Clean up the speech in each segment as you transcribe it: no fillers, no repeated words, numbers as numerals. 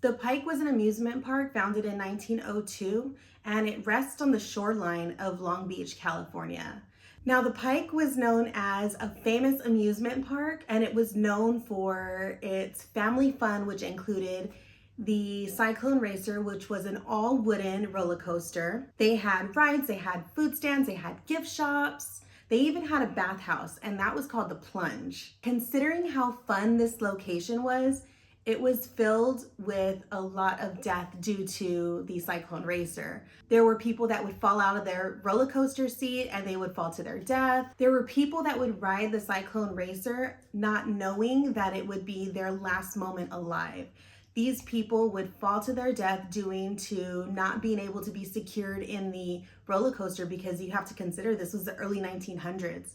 The Pike was an amusement park founded in 1902, and it rests on the shoreline of Long Beach, California. Now, the Pike was known as a famous amusement park, and it was known for its family fun, which included the Cyclone Racer, which was an all wooden roller coaster. They had rides, they had food stands, they had gift shops. They even had a bathhouse, and that was called the Plunge. Considering how fun this location was, it was filled with a lot of death due to the Cyclone Racer. There were people that would fall out of their roller coaster seat and they would fall to their death. There were people that would ride the Cyclone Racer not knowing that it would be their last moment alive. These people would fall to their death due to not being able to be secured in the roller coaster, because you have to consider this was the early 1900s.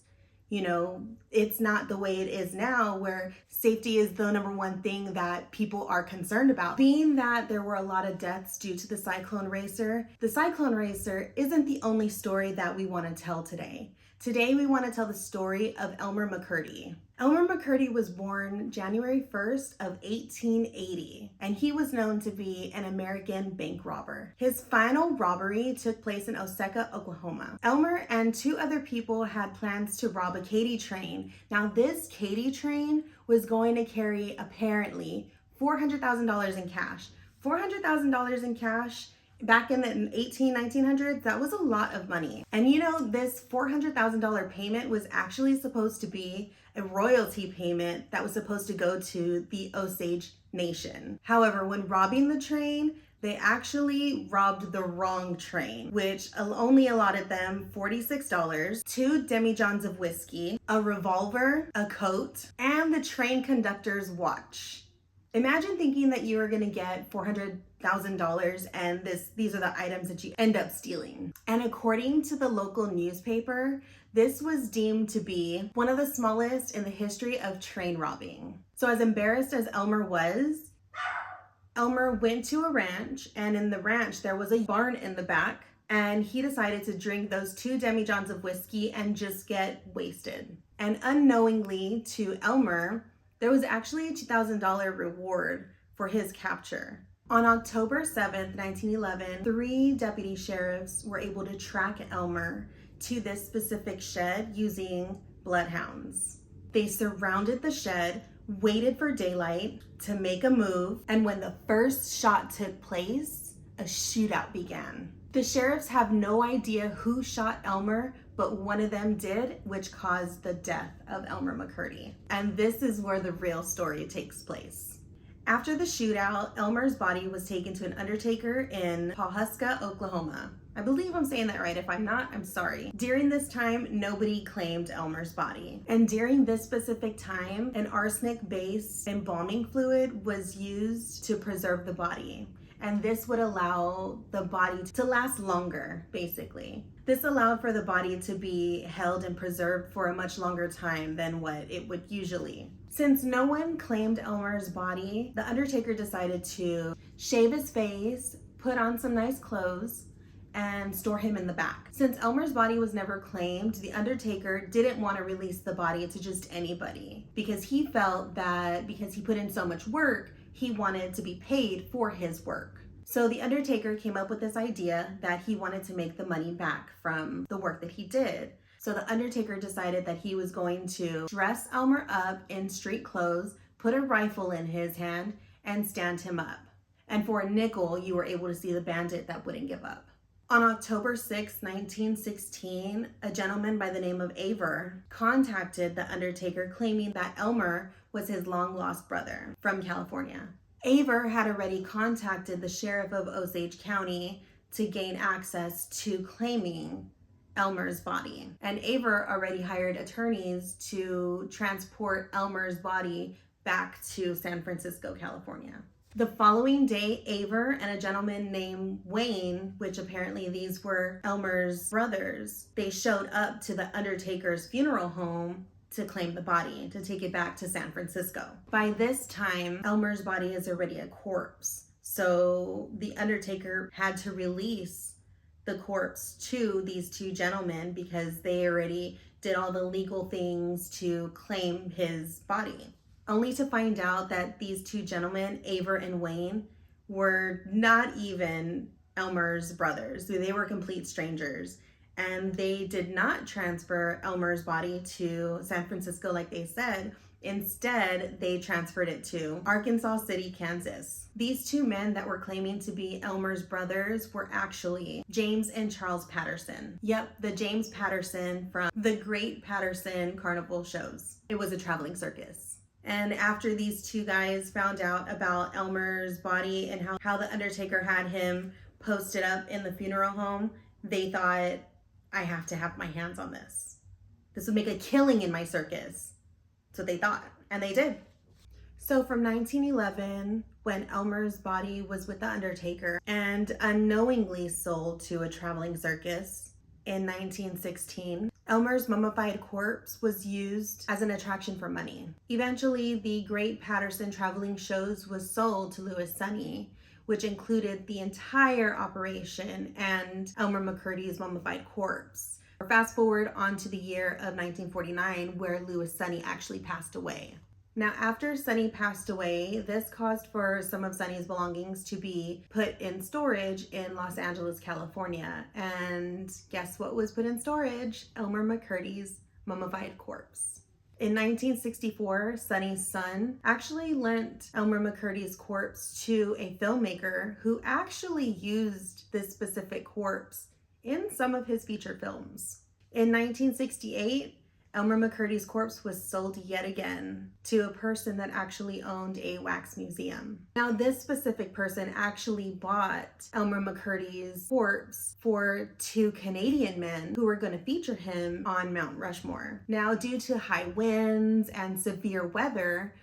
You know, it's not the way it is now, where safety is the number one thing that people are concerned about. Being that there were a lot of deaths due to the Cyclone Racer isn't the only story that we want to tell today. Today, we want to tell the story of Elmer McCurdy. Elmer McCurdy was born January 1st of 1880, and he was known to be an American bank robber. His final robbery took place in Osaka, Oklahoma. Elmer and two other people had plans to rob a Katy train. Now, this Katy train was going to carry, apparently, $400,000 in cash. $400,000 in cash back in the 1900s, that was a lot of money. And you know, this $400,000 payment was actually supposed to be a royalty payment that was supposed to go to the Osage Nation. However, when robbing the train, they actually robbed the wrong train, which only allotted them $46, 2 demijohns of whiskey, a revolver, a coat, and the train conductor's watch. Imagine thinking that you were gonna get $400,000 and these are the items that you end up stealing. And according to the local newspaper, this was deemed to be one of the smallest in the history of train robbing. So as embarrassed as Elmer was, Elmer went to a ranch, and in the ranch there was a barn in the back, and he decided to drink those 2 demijohns of whiskey and just get wasted. And unknowingly to Elmer, there was actually a $2,000 reward for his capture. On October 7th, 1911, 3 deputy sheriffs were able to track Elmer to this specific shed using bloodhounds. They surrounded the shed, waited for daylight to make a move, and when the first shot took place, a shootout began. The sheriffs have no idea who shot Elmer, but one of them did, which caused the death of Elmer McCurdy. And this is where the real story takes place. After the shootout, Elmer's body was taken to an undertaker in Pawhuska, Oklahoma. I believe I'm saying that right. If I'm not, I'm sorry. During this time, nobody claimed Elmer's body. And during this specific time, an arsenic-based embalming fluid was used to preserve the body. And this would allow the body to last longer, basically. This allowed for the body to be held and preserved for a much longer time than what it would usually. Since no one claimed Elmer's body, the undertaker decided to shave his face, put on some nice clothes, and store him in the back. Since Elmer's body was never claimed, the undertaker didn't want to release the body to just anybody, because he felt that because he put in so much work, he wanted to be paid for his work. So the undertaker came up with this idea that he wanted to make the money back from the work that he did. So the undertaker decided that he was going to dress Elmer up in street clothes, put a rifle in his hand, and stand him up. And for a nickel, you were able to see the bandit that wouldn't give up. On October 6, 1916, a gentleman by the name of Aver contacted the undertaker claiming that Elmer was his long-lost brother from California. Aver had already contacted the sheriff of Osage County to gain access to claiming Elmer's body. And Aver already hired attorneys to transport Elmer's body back to San Francisco, California. The following day, Aver and a gentleman named Wayne, which apparently these were Elmer's brothers, they showed up to the undertaker's funeral home to claim the body, to take it back to San Francisco. By this time, Elmer's body is already a corpse. So the undertaker had to release the corpse to these 2 gentlemen because they already did all the legal things to claim his body. Only to find out that these 2 gentlemen, Aver and Wayne, were not even Elmer's brothers. They were complete strangers. And they did not transfer Elmer's body to San Francisco like they said. Instead, they transferred it to Arkansas City, Kansas. These two men that were claiming to be Elmer's brothers were actually James and Charles Patterson. Yep, the James Patterson from the Great Patterson Carnival shows. It was a traveling circus. And after these two guys found out about Elmer's body and how the Undertaker had him posted up in the funeral home, they thought, I have to have my hands on this. This would make a killing in my circus. That's what they thought, and they did. So from 1911, when Elmer's body was with the Undertaker and unknowingly sold to a traveling circus, in 1916, Elmer's mummified corpse was used as an attraction for money. Eventually, the Great Patterson Traveling Shows was sold to Louis Sonny, which included the entire operation and Elmer McCurdy's mummified corpse. Fast forward on to the year of 1949, where Louis Sonny actually passed away. Now, after Sonny passed away, this caused for some of Sonny's belongings to be put in storage in Los Angeles, California. And guess what was put in storage? Elmer McCurdy's mummified corpse. In 1964, Sonny's son actually lent Elmer McCurdy's corpse to a filmmaker who actually used this specific corpse in some of his feature films. In 1968, Elmer McCurdy's corpse was sold yet again to a person that actually owned a wax museum. Now, this specific person actually bought Elmer McCurdy's corpse for two Canadian men who were going to feature him on Mount Rushmore. Now, due to high winds and severe weather,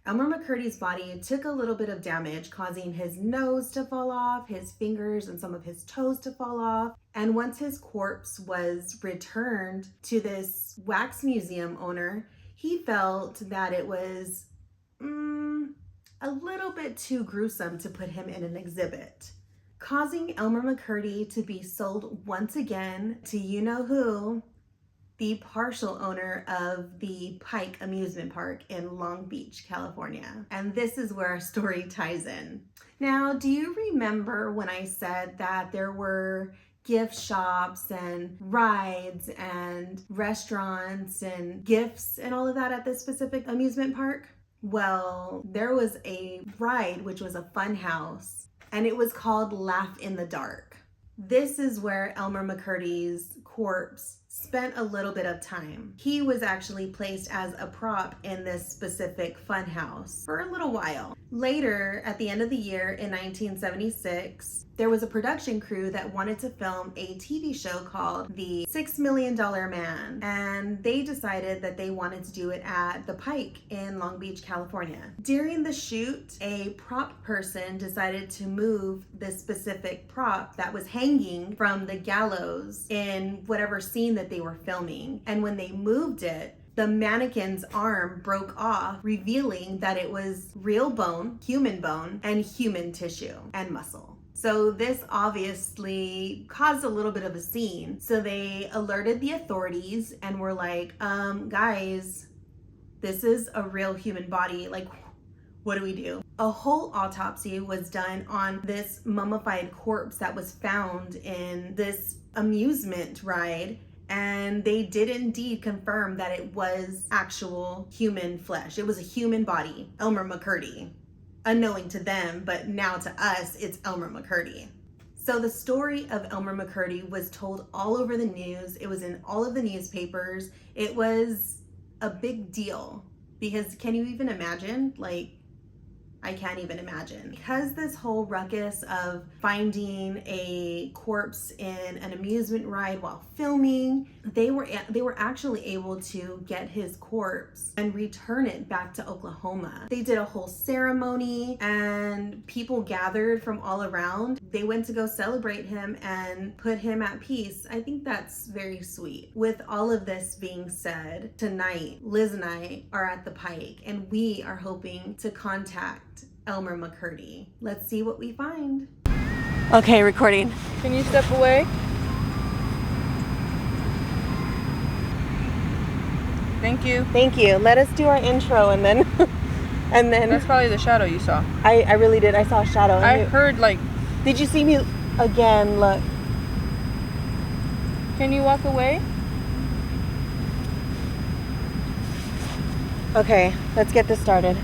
Elmer McCurdy's body took a little bit of damage, causing his nose to fall off, his fingers and some of his toes to fall off. And once his corpse was returned to this wax museum owner, he felt that it was a little bit too gruesome to put him in an exhibit, causing Elmer McCurdy to be sold once again to you-know-who, the partial owner of the Pike amusement park in Long Beach, California. And this is where our story ties in. Now, do you remember when I said that there were gift shops and rides and restaurants and gifts and all of that at this specific amusement park? Well, there was a ride which was a fun house, and it was called Laugh in the Dark. This is where Elmer McCurdy's corpse spent a little bit of time. He was actually placed as a prop in this specific fun house for a little while. Later, at the end of the year in 1976, there was a production crew that wanted to film a TV show called The $6 Million Man, and they decided that they wanted to do it at the Pike in Long Beach, California. During the shoot, a prop person decided to move this specific prop that was hanging from the gallows in whatever scene that they were filming, and when they moved it, the mannequin's arm broke off, revealing that it was real bone, and human tissue and muscle. So this obviously caused a little bit of a scene. So they alerted the authorities and were like, guys, this is a real human body. Like, what do we do? A whole autopsy was done on this mummified corpse that was found in this amusement ride. And they did indeed confirm that it was actual human flesh. It was a human body, Elmer McCurdy. Unknowing to them, but now to us, it's Elmer McCurdy. So the story of Elmer McCurdy was told all over the news. It was in all of the newspapers. It was a big deal because can you even imagine? Like, I can't even imagine. Because this whole ruckus of finding a corpse in an amusement ride while filming, they were actually able to get his corpse and return it back to Oklahoma. They did a whole ceremony and people gathered from all around. They went to go celebrate him and put him at peace. I think that's very sweet. With all of this being said, tonight, Liz and I are at the Pike and we are hoping to contact Elmer McCurdy. Let's see what we find. Okay, recording. Can you step away? Thank you. Thank you. Let us do our intro and then And then that's probably the shadow you saw. I really did. I saw a shadow. I heard like. Did you see me again? Look. Can you walk away? Okay, let's get this started.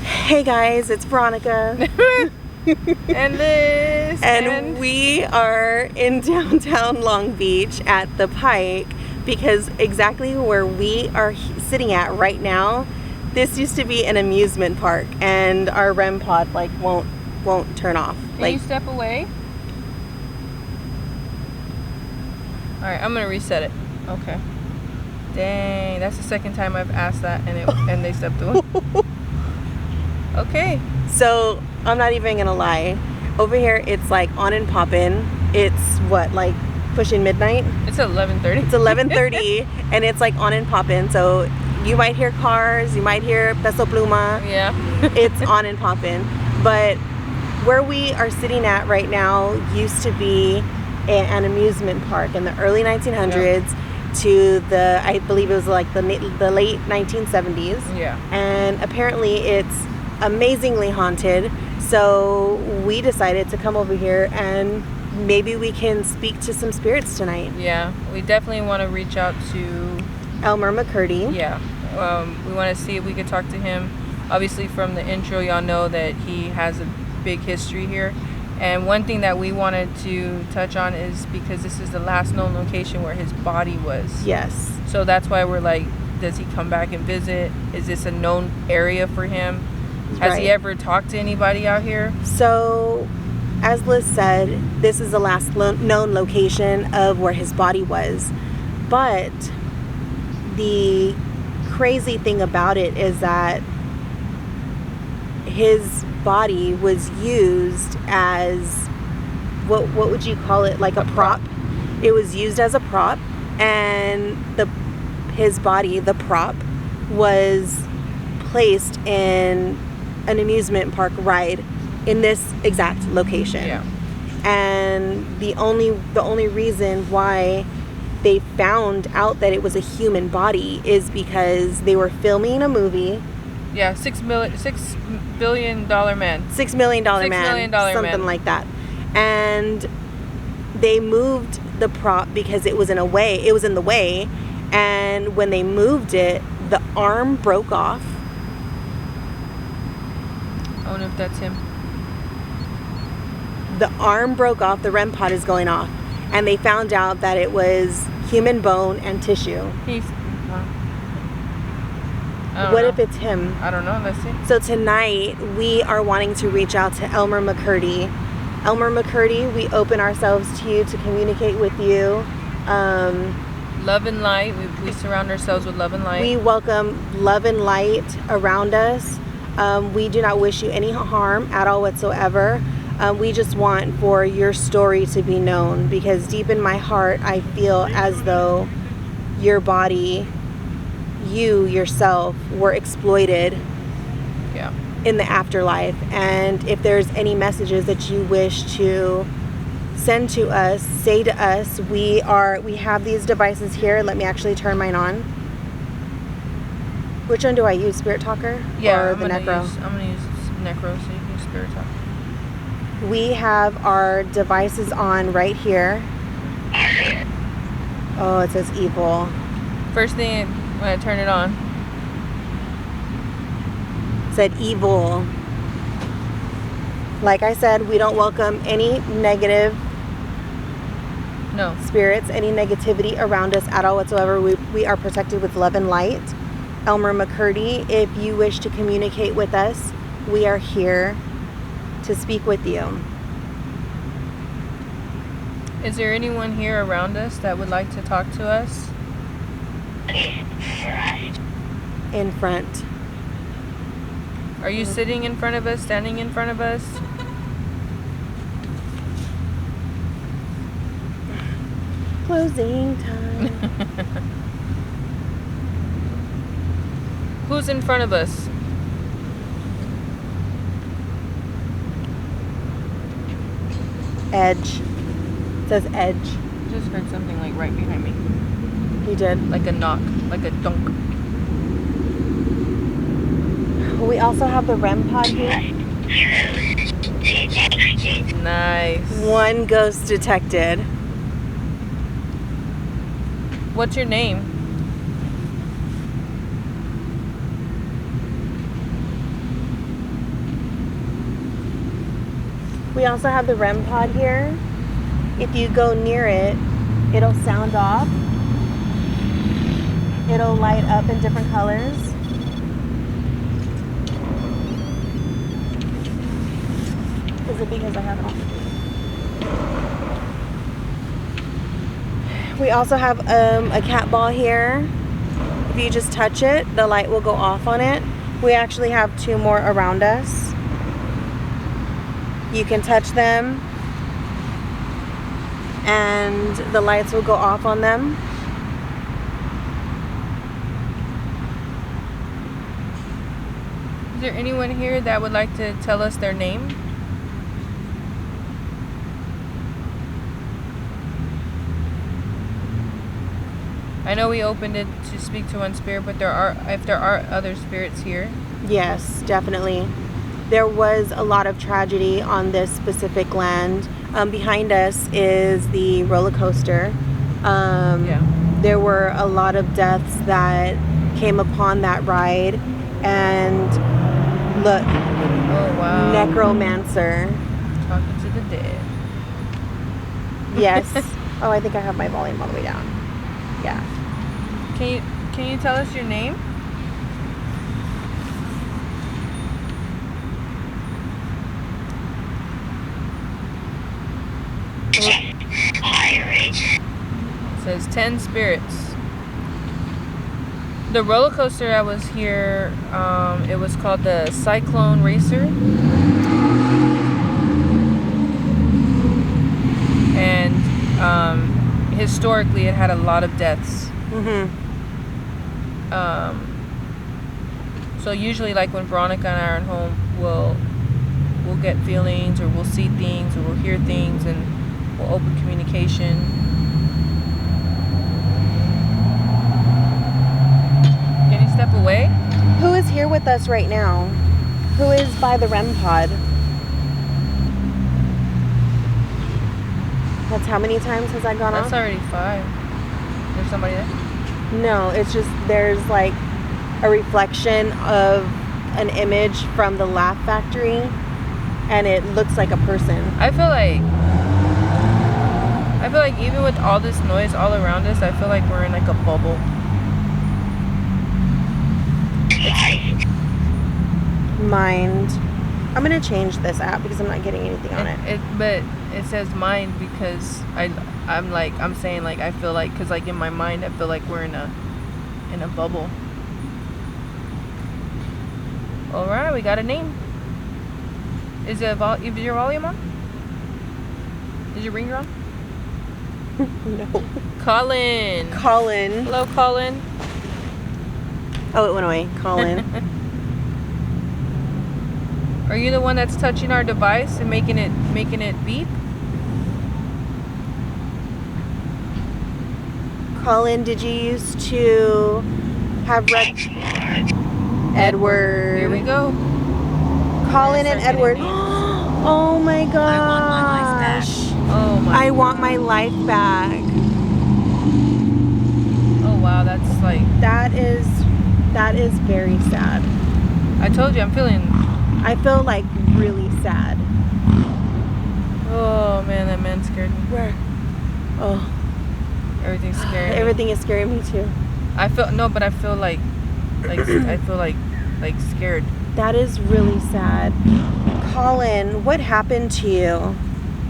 Hey guys, it's Veronica. And Liz. And we are in downtown Long Beach at the Pike because exactly where we are sitting at right now, this used to be an amusement park and our REM pod like won't turn off. Can you step away? Alright, I'm gonna reset it. Okay. Dang, that's the second time I've asked that and they stepped away. Okay. So I'm not even gonna lie. Over here it's like on and poppin'. It's what, like pushing midnight? It's 11:30. It's 11:30 and it's like on and poppin'. So you might hear cars, you might hear Peso Pluma. Yeah. It's on and poppin'. But where we are sitting at right now used to be an amusement park in the early 1900s. Yeah. To the, I believe it was like the late 1970s. Yeah. And apparently it's amazingly haunted. So we decided to come over here and maybe we can speak to some spirits tonight. Yeah, we definitely want to reach out to Elmer McCurdy. Yeah. We want to see if we could talk to him. Obviously from the intro, y'all know that he has a big history here. And one thing that we wanted to touch on is because this is the last known location where his body was. Yes. So that's why we're like, does he come back and visit? Is this a known area for him? Has he ever talked to anybody out here? So, as Liz said, this is the last known location of where his body was. But the crazy thing about it is that his body was used as what would you call it, like a prop. It was used as a prop, and his body, the prop, was placed in an amusement park ride in this exact location. Yeah. And the only reason why they found out that it was a human body is because they were filming a movie. Yeah, $6 billion man. $6 million man. $6 million something man. like that. And they moved the prop because it was in the way. And when they moved it, the arm broke off. I wonder if that's him. The arm broke off. The REM pod is going off. And they found out that it was human bone and tissue. What if it's him? I don't know. Let's see. So tonight we are wanting to reach out to Elmer McCurdy. Elmer McCurdy, we open ourselves to you to communicate with you. Love and light. We surround ourselves with love and light. We welcome love and light around us. We do not wish you any harm at all whatsoever. We just want for your story to be known, because deep in my heart I feel as though your body, you yourself, were exploited in the afterlife. And if there's any messages that you wish to send to us, say to us, we have these devices here. Let me actually turn mine on. Which one do I use? Spirit Talker? Yeah, or the Necro? I'm gonna use Necro, so you can use Spirit Talker. We have our devices on right here. Oh, it says evil. First thing when I turn it on, said evil. Like I said, we don't welcome any negative spirits, any negativity around us at all whatsoever. We are protected with love and light. Elmer McCurdy, if you wish to communicate with us, we are here to speak with you. Is there anyone here around us that would like to talk to us? In front. Are you sitting in front of us, standing in front of us? Closing time. Who's in front of us? Edge. It says edge. I just heard something like right behind me. You did? Like a knock, like a dunk. We also have the REM pod here. Nice. One ghost detected. What's your name? We also have the REM pod here. If you go near it, it'll sound off. It'll light up in different colors. Is it because I have it on? We also have a cat ball here. If you just touch it, the light will go off on it. We actually have 2 more around us. You can touch them and the lights will go off on them. Is there anyone here that would like to tell us their name? I know we opened it to speak to one spirit, but if there are other spirits here. Yes, definitely. There was a lot of tragedy on this specific land. Behind us is the roller coaster. There were a lot of deaths that came upon that ride. And look, oh wow, Necromancer. Talking to the dead. Yes. Oh, I think I have my volume all the way down. Yeah. Can you tell us your name? It says 10 spirits. The roller coaster that was here, it was called the Cyclone Racer. And historically it had a lot of deaths. So usually, like when Veronica and I are at home, we'll get feelings, or we'll see things, or we'll hear things, and we'll open communication. Can you step away? Who is here with us right now? Who is by the REM pod? That's how many times has that gone off? That's already 5. There's somebody there? No, it's just there's like a reflection of an image from the Laugh Factory, and it looks like a person. I feel like even with all this noise all around us, I feel like we're in like a bubble. Mind. I'm gonna change this app because I'm not getting anything on it. But it says mind because I'm saying like I feel like, because like in my mind I feel like we're in a bubble. All right, we got a name. Is your volume on? Is your ringer on? No. Colin. Hello, Colin. Oh, it went away. Colin. Are you the one that's touching our device and making it beep? Colin, did you used to have red? Edward. Here we go. Colin and Edward. Oh my gosh. Oh my. I want my life back. Oh wow, that's like. That is very sad. I told you, I feel like really sad. Oh man, that man scared me. Where? Oh. Everything's scary. Everything is scaring me too. I feel scared. That is really sad. Colin, what happened to you?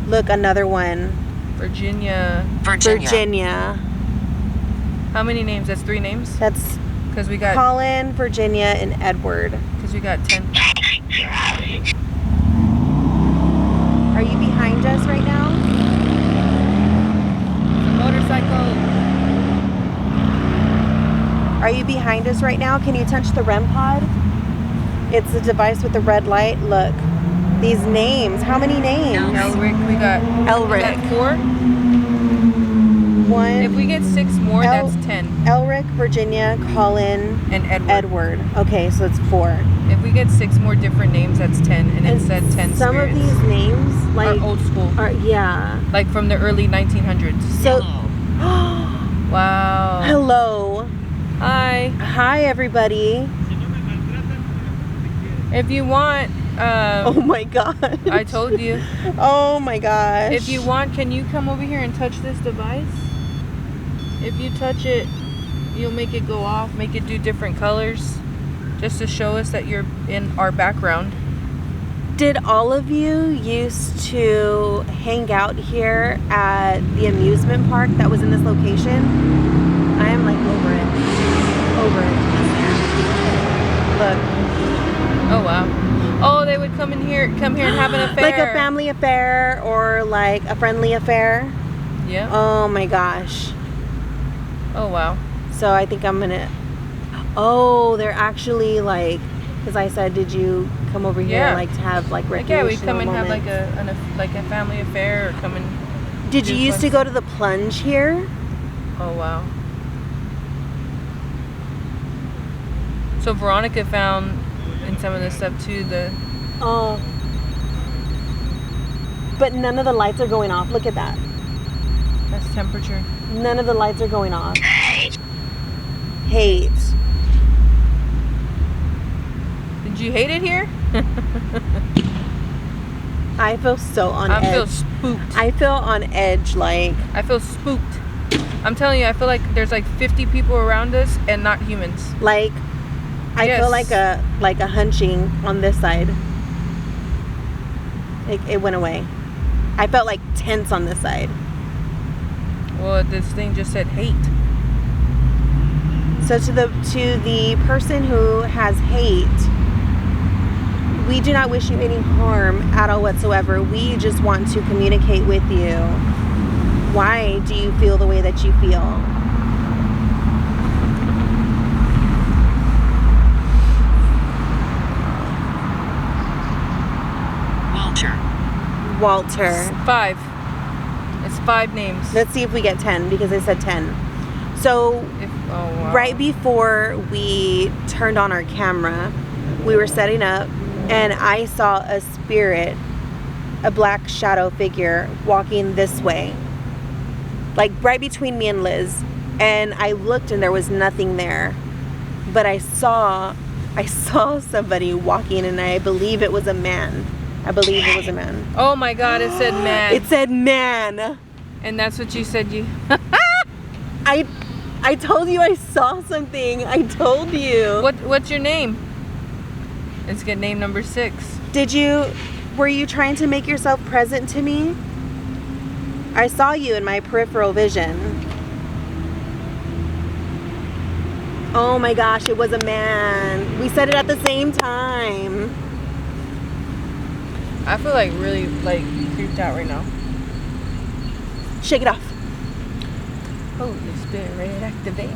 Look, another one. Virginia. How many names? That's 3 names? That's because we got Colin, Virginia, and Edward. Because we got 10. Are you behind us right now? Motorcycle. Are you behind us right now? Can you touch the REM pod? It's the device with the red light. Look. These names. How many names? Elric. We got 4. 1. If we get 6 more, that's 10. Elric, Virginia, Colin, And Edward. Okay, so it's 4. If we get 6 more different names, that's 10. And it said 10 some spirits. of these names, like, are old school. Yeah. Like from the early 1900s. So, wow. hello. Hi. Hi, everybody. If you want... oh my god. I told you. Oh my gosh. If you want, can you come over here and touch this device? If you touch it, you'll make it go off, make it do different colors, just to show us that you're in our background. Did all of you used to hang out here at the amusement park that was in this location? I am like over it. Over it. Look. Oh wow. Oh, they would come here and have an affair. Like a family affair or like a friendly affair. Yeah. Oh my gosh. Oh wow. So I think I'm gonna... Oh, they're actually like... Because I said, did you come over here like to have like recreational we come and moments? have like a family affair or come and... Did you used to go to the plunge here? Oh wow. So Veronica found in some of this stuff too Oh. But none of the lights are going off. Look at that. That's temperature. None of the lights are going off. Hate. Did you hate it here? I feel so on edge. I feel spooked. I feel on edge, like... I feel spooked. I'm telling you, I feel like there's like 50 people around us and not humans. Like, I feel like a hunching on this side. It went away. I felt like tense on this side. Well, this thing just said hate. So to the person who has hate, we do not wish you any harm at all whatsoever. We just want to communicate with you. Why do you feel the way that you feel? Walter. 5. It's 5 names. Let's see if we get 10 because I said 10. So wow. Right before we turned on our camera, we were setting up and I saw a spirit, a black shadow figure walking this way. Like right between me and Liz. And I looked and there was nothing there. But I saw somebody walking and I believe it was a man. Oh my god, it said man. It said man. And that's what you said you... I told you I saw something. I told you. What's your name? Let's get name number 6. Were you trying to make yourself present to me? I saw you in my peripheral vision. Oh my gosh, it was a man. We said it at the same time. I feel like really like creeped out right now. Shake it off. Holy Spirit, activate.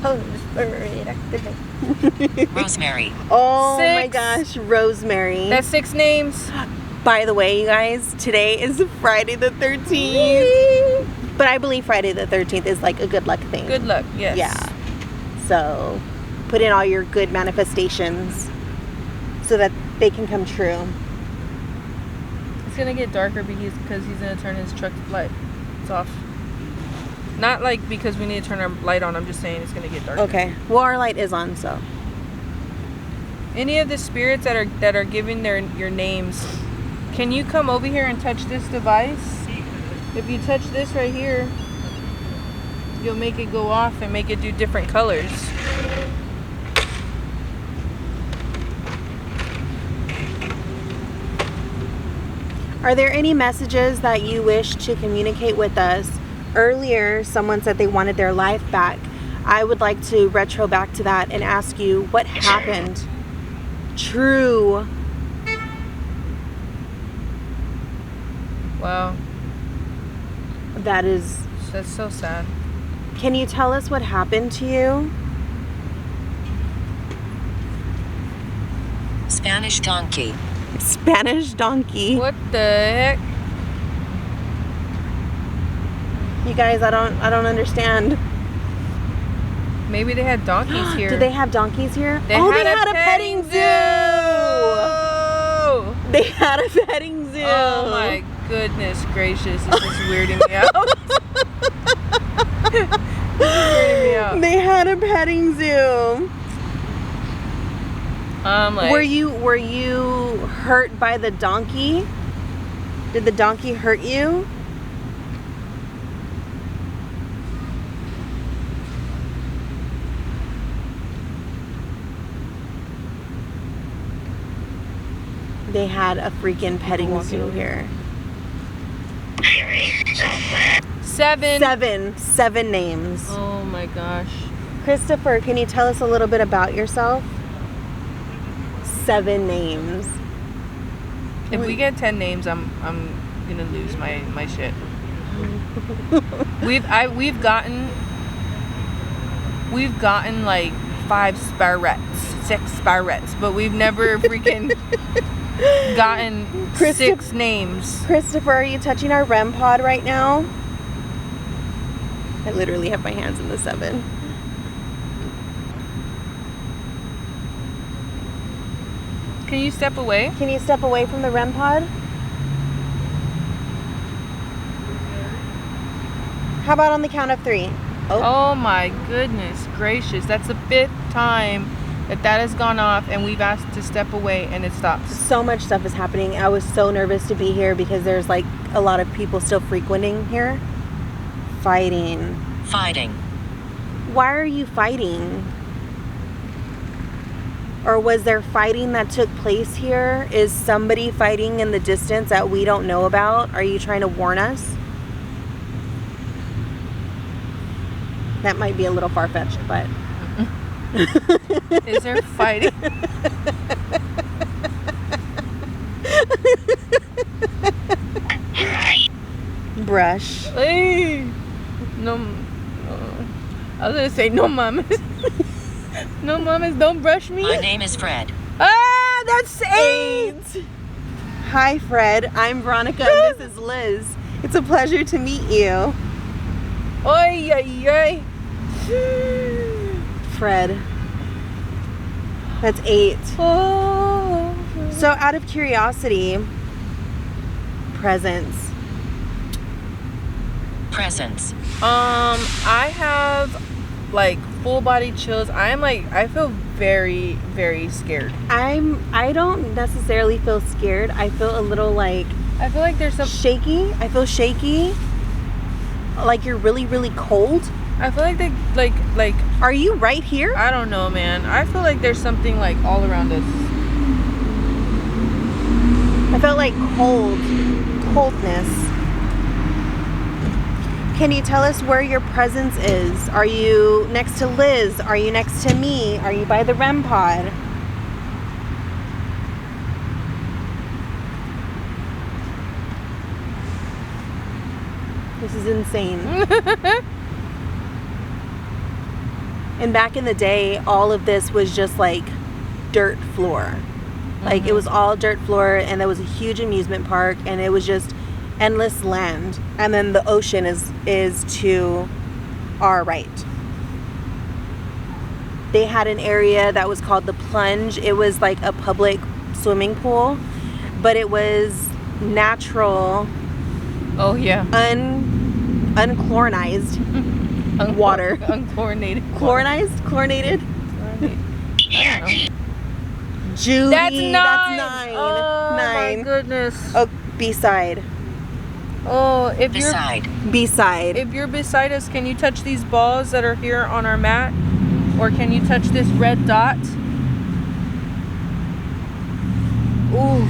Holy Spirit, activate. Rosemary. Oh 6. my gosh, Rosemary. That's 6 names. By the way, you guys, today is Friday the 13th. But I believe Friday the 13th is like a good luck thing. Good luck, yes. Yeah. So, put in all your good manifestations so that they can come true. It's gonna get darker because he's gonna turn his truck lights off. Not like because we need to turn our light on. I'm just saying it's gonna get darker. Okay. Well, our light is on, so. Any of the spirits that are giving your names, can you come over here and touch this device? If you touch this right here, you'll make it go off and make it do different colors. Are there any messages that you wish to communicate with us? Earlier, someone said they wanted their life back. I would like to retro back to that and ask you what happened. True. Wow. That's so sad. Can you tell us what happened to you? Spanish donkey. Spanish donkey. What the heck? You guys, I don't understand. Maybe they had donkeys here. Did they have donkeys here? They had a petting zoo. They had a petting zoo. Oh my goodness gracious. This is weirding me out. This is weirding me out. They had a petting zoo. Like, were you hurt by the donkey? Did the donkey hurt you? They had a freaking petting zoo here. 7 names. Oh my gosh. Christopher, can you tell us a little bit about yourself? 7 names. If we get 10 names, I'm gonna lose my shit. We've gotten like 5 sparrows, 6 sparrows, but we've never freaking gotten 6 names. Christopher, are you touching our REM pod right now? I literally have my hands in the 7. Can you step away? Can you step away from the REM pod? How about on the count of 3? Oh my goodness gracious. That's the 5th time that has gone off and we've asked to step away and it stops. So much stuff is happening. I was so nervous to be here because there's like a lot of people still frequenting here. Fighting. Why are you fighting? Or was there fighting that took place here? Is somebody fighting in the distance that we don't know about? Are you trying to warn us? That might be a little far-fetched, but... Is there fighting? Brush. Hey! No. I was gonna say no mamas. No mamas, don't brush me. My name is Fred. Ah, that's 8! Hi, Fred. I'm Veronica and this is Liz. It's a pleasure to meet you. Oy, oy, oy. Fred. That's 8. Oh. So out of curiosity, presents. I have like full body chills. I feel very, very scared. I don't necessarily feel scared. I feel a little like I feel like there's some shaky. I feel shaky. Like you're really, really cold. I feel like they like Are you right here? I don't know, man. I feel like there's something like all around us. I felt like coldness. Can you tell us where your presence is? Are you next to Liz? Are you next to me? Are you by the REM pod? This is insane. And back in the day, all of this was just like dirt floor. Like it was all dirt floor, and there was a huge amusement park, and it was just endless land. And then the ocean is to our right. They had an area that was called the Plunge. It was like a public swimming pool, but it was natural. Oh yeah. Unchlorinated water. Unchlorinated. Chlorinated? I don't know. Judy, That's 9. Oh 9. My goodness. Oh, B-side. Oh, if B-side. If you're beside us, can you touch these balls that are here on our mat? Or can you touch this red dot? Ooh.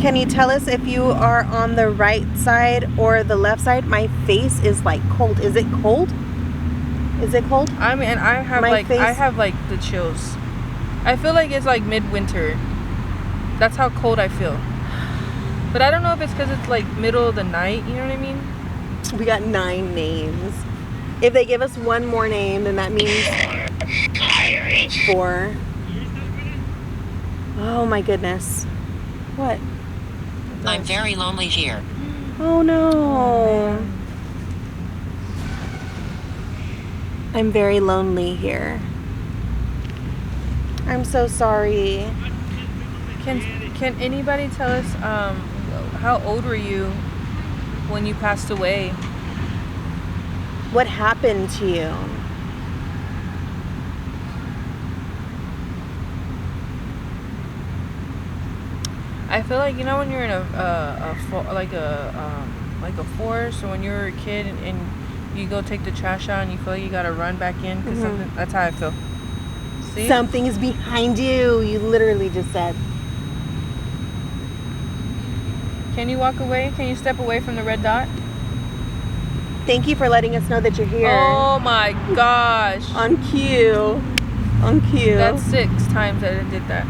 Can you tell us if you are on the right side or the left side? My face is like cold. Is it cold? Is it cold? I mean, I have like the chills. I feel like it's like midwinter. That's how cold I feel. But I don't know if it's because it's like middle of the night. You know what I mean? We got 9 names. If they give us one more name, then that means 4. Oh my goodness. What? I'm very lonely here. Oh no. Oh, I'm very lonely here. I'm so sorry. Can anybody tell us how old were you when you passed away? What happened to you? I feel like, you know, when you're in a forest, or when you're a kid and you go take the trash out and you feel like you gotta run back in because something. That's how I feel. See? Something is behind you. You literally just said. Can you walk away? Can you step away from the red dot? Thank you for letting us know that you're here. Oh my gosh. On cue. On cue. That's 6 times that it did that.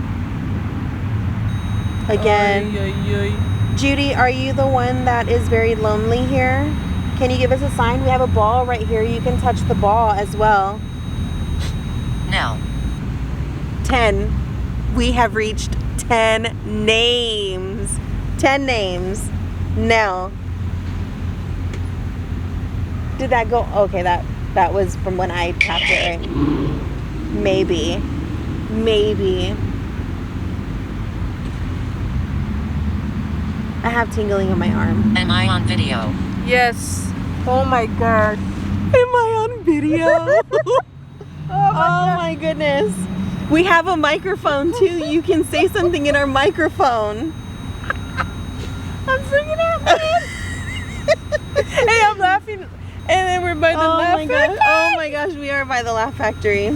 Again. Ay, ay, ay. Judy, are you the one that is very lonely here? Can you give us a sign? We have a ball right here. You can touch the ball as well. No. 10. We have reached 10 names. 10 names. No. Did that go? Okay, that was from when I tapped it, right? Maybe. I have tingling in my arm. Am I on video? Yes. Oh my god. Am I on video? Oh my goodness. We have a microphone too. You can say something in our microphone. I'm freaking out, man. Hey, I'm laughing. And then we're by the Laugh Factory. Oh my gosh, we are by the Laugh Factory.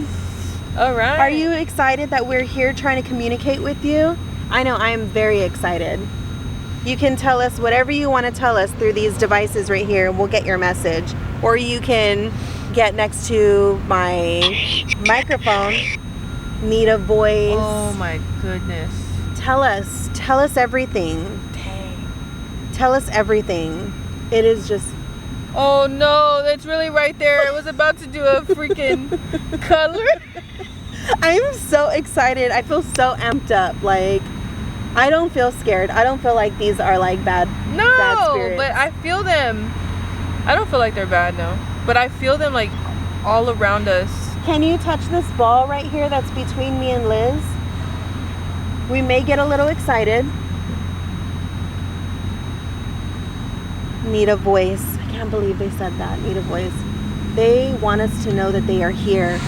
All right. Are you excited that we're here trying to communicate with you? I know, I am very excited. You can tell us whatever you want to tell us through these devices right here. We'll get your message. Or you can get next to my microphone, need a voice. Oh my goodness. Tell us everything. Dang. Tell us everything. It is just... Oh no, that's really right there. I was about to do a freaking color. I'm so excited. I feel so amped up. Like, I don't feel scared. I don't feel like these are like bad spirits. But I feel them. I don't feel like they're bad, no. But I feel them like all around us. Can you touch this ball right here that's between me and Liz? We may get a little excited. Need a voice. I can't believe they said that. Need a voice. They want us to know that they are here.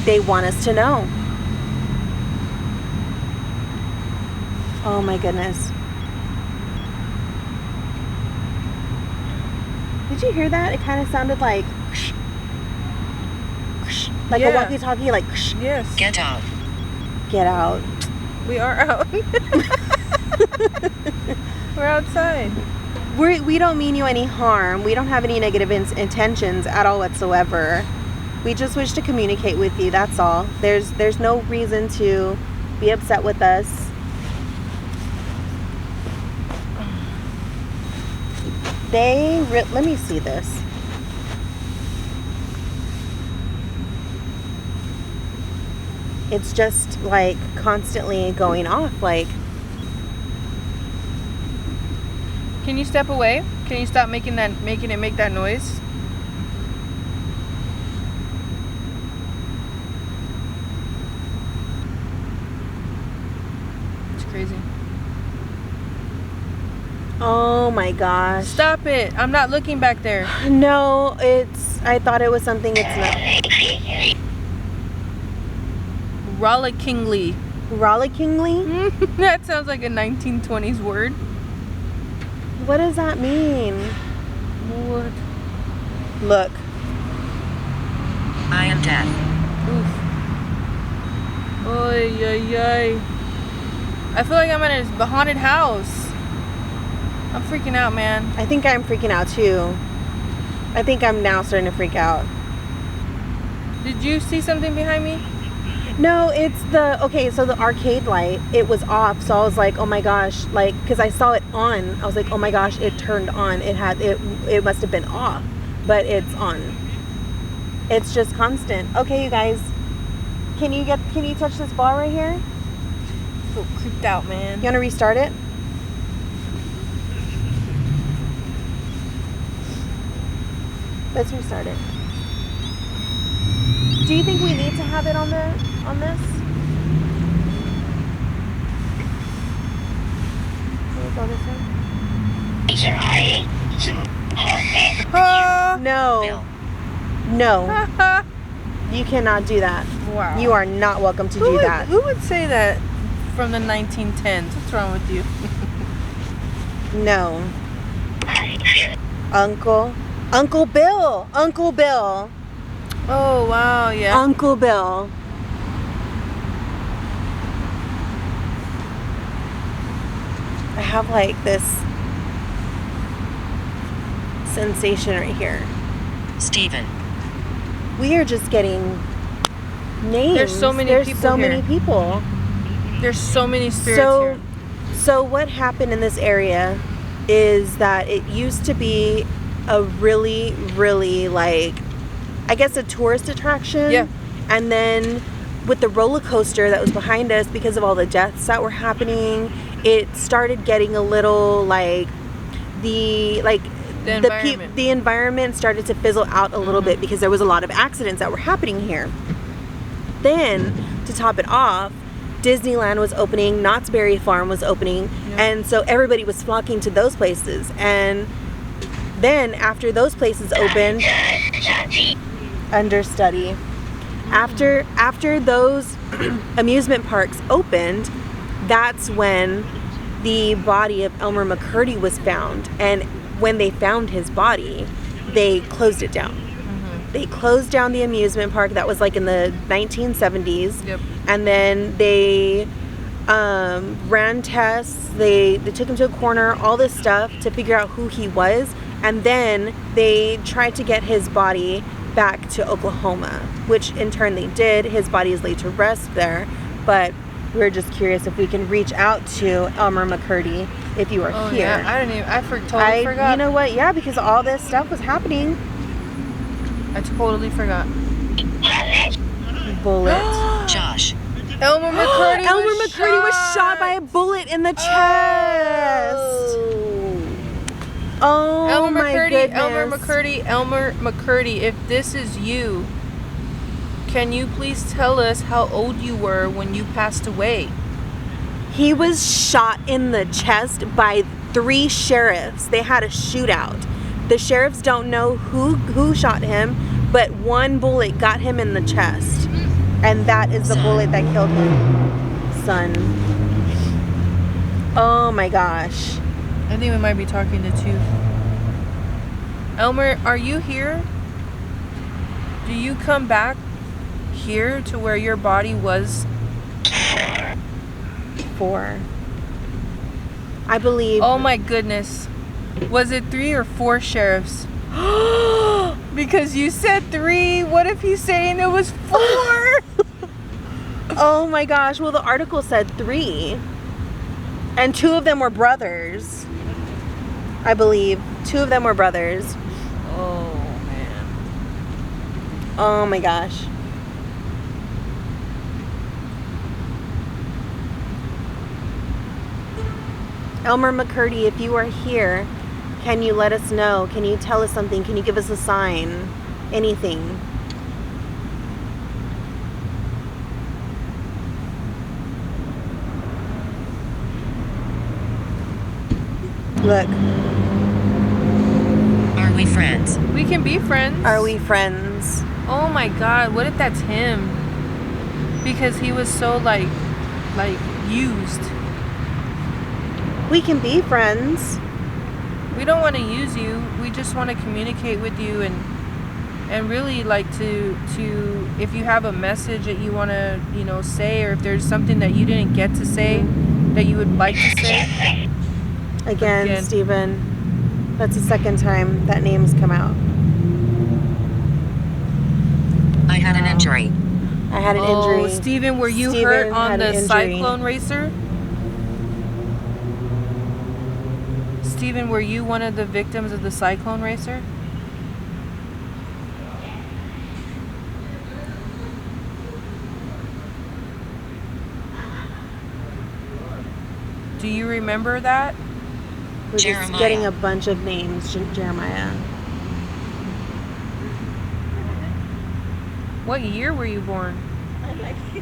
They want us to know. Oh my goodness. Did you hear that? It kind of sounded like a walkie-talkie, like Yes. Get out. Get out. We are out. We're outside. We don't mean you any harm. We don't have any negative intentions at all whatsoever. We just wish to communicate with you, that's all. There's no reason to be upset with us. Let me see this. It's just like constantly going off, like... Can you step away? Can you stop making it make that noise? It's crazy. Oh my gosh. Stop it. I'm not looking back there. No, I thought it was something it's not. Rollickingly. Rollickingly? That sounds like a 1920s word. What does that mean? What? Look. I am dead. Oof. Oy, oy, oy. I feel like I'm in a haunted house. I'm freaking out, man. I think I'm freaking out too. I think I'm now starting to freak out. Did you see something behind me? No, it's so the arcade light, it was off. So I was like, oh my gosh, like, because I saw it on. I was like, oh my gosh, it turned on. It must have been off, but it's on. It's just constant. Okay, you guys, can you touch this ball right here? I feel creeped out, man. You want to restart it? Let's restart it. Do you think we need to have it on this? Can we go this way? No. Bill. No. You cannot do that. Wow. You are not welcome to do that. Who would say that from the 1910s? What's wrong with you? No. Uncle Bill. Uncle Bill. Oh, wow, yeah. Uncle Bill. I have like this sensation right here. Steven. We are just getting names. There's so many There's people so here. many people. There's so many spirits here. So what happened in this area is that it used to be a really, really like, I guess a tourist attraction. Yeah. And then with the roller coaster that was behind us, because of all the deaths that were happening, it started getting a little like the environment started to fizzle out a little bit because there was a lot of accidents that were happening here. Then to top it off, Disneyland was opening, Knott's Berry Farm was opening, and so everybody was flocking to those places. And then after those places opened, understudy. After those amusement parks opened, that's when the body of Elmer McCurdy was found. And when they found his body, they closed it down. They closed down the amusement park. That was like in the 1970s. Yep. And then they ran tests. They took him to a corner, all this stuff to figure out who he was. And then they tried to get his body back to Oklahoma, which in turn they did. His body is laid to rest there. But we're just curious if we can reach out to Elmer McCurdy if you are here. Yeah, I totally forgot. You know what? Yeah, because all this stuff was happening. I totally forgot. Bullet. Josh. Elmer McCurdy was shot by a bullet in the chest. Oh Elmer my McCurdy, goodness. Elmer McCurdy, if this is you, can you please tell us how old you were when you passed away? He was shot in the chest by 3 sheriffs. They had a shootout. The sheriffs don't know who shot him, but one bullet got him in the chest. And that is the bullet that killed him. Son. Oh my gosh. I think we might be talking to 2. Elmer, are you here? Do you come back here to where your body was? 4. I believe. Oh my goodness. Was it 3 or 4 sheriffs? Because you said 3. What if he's saying it was 4? Oh my gosh. Well, the article said 3. And 2 of them were brothers. I believe. 2 of them were brothers. Oh, man. Oh my gosh. Elmer McCurdy, if you are here, can you let us know? Can you tell us something? Can you give us a sign? Anything? Look. Are we friends? We can be friends. Are we friends? Oh my god, what if that's him? Because he was so like used. We can be friends. We don't want to use you. We just want to communicate with you and really like to if you have a message that you want to, say, or if there's something that you didn't get to say that you would like to say. Again. Stephen, that's the second time that name's come out. I had an injury. I had an injury. Stephen, were you Stephen hurt on had an the injury. Cyclone Racer? Stephen, were you one of the victims of the Cyclone Racer? Do you remember that? We're Jeremiah. just getting a bunch of names. Jeremiah. What year were you born? I like the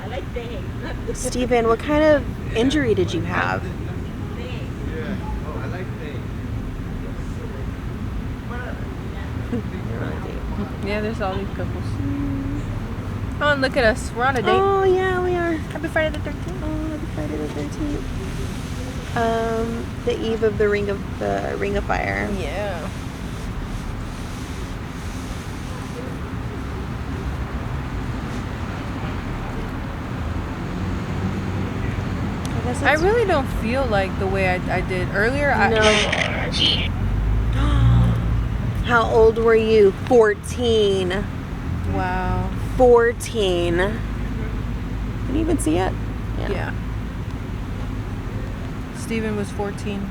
I like the Steven, what kind of injury did you have? Yeah, there's all these couples. Oh, and look at us. We're on a date. Oh, yeah, we are. Happy Friday the 13th. Oh, happy Friday the 13th. The eve of the Ring of Fire. Yeah. I really don't feel like the way I did earlier. No. How old were you? 14. Wow. 14. Can you even see it? Yeah. Steven was 14.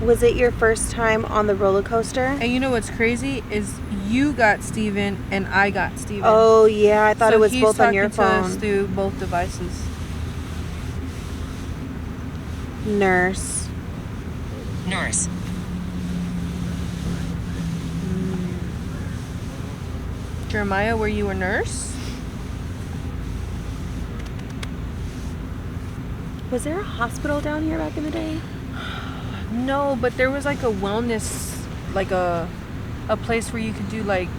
Was it your first time on the roller coaster? And you know what's crazy is you got Steven and I got Steven. Oh, yeah. I thought it was both on your he's talking to phone. us through both devices. Nurse. Nurse. Jeremiah, were you a nurse? Was there a hospital down here back in the day? No, but there was like a wellness, like a place where you could do like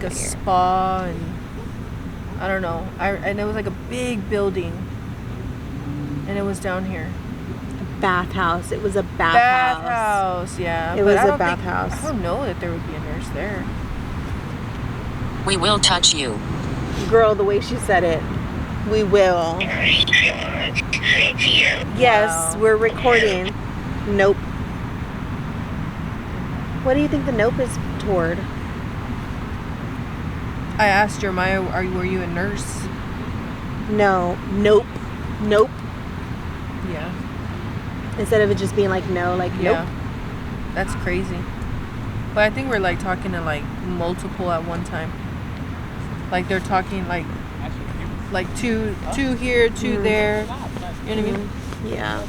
a spa and I don't know. And it was like a big building, and it was down here. Bathhouse. It was a Bathhouse, yeah. It was a bathhouse. I don't know that there would be a nurse there. We will touch you. Girl, the way she said it. We will. Yes, Wow. we're recording. Nope. What do you think the nope is toward? I asked Jeremiah, were you a nurse? No. Nope. Nope. Yeah. Instead of it just being like no, like nope. Yeah. That's crazy. But I think we're like talking to like multiple at one time. Like they're talking like two here, two there. You know what I mean? Yeah.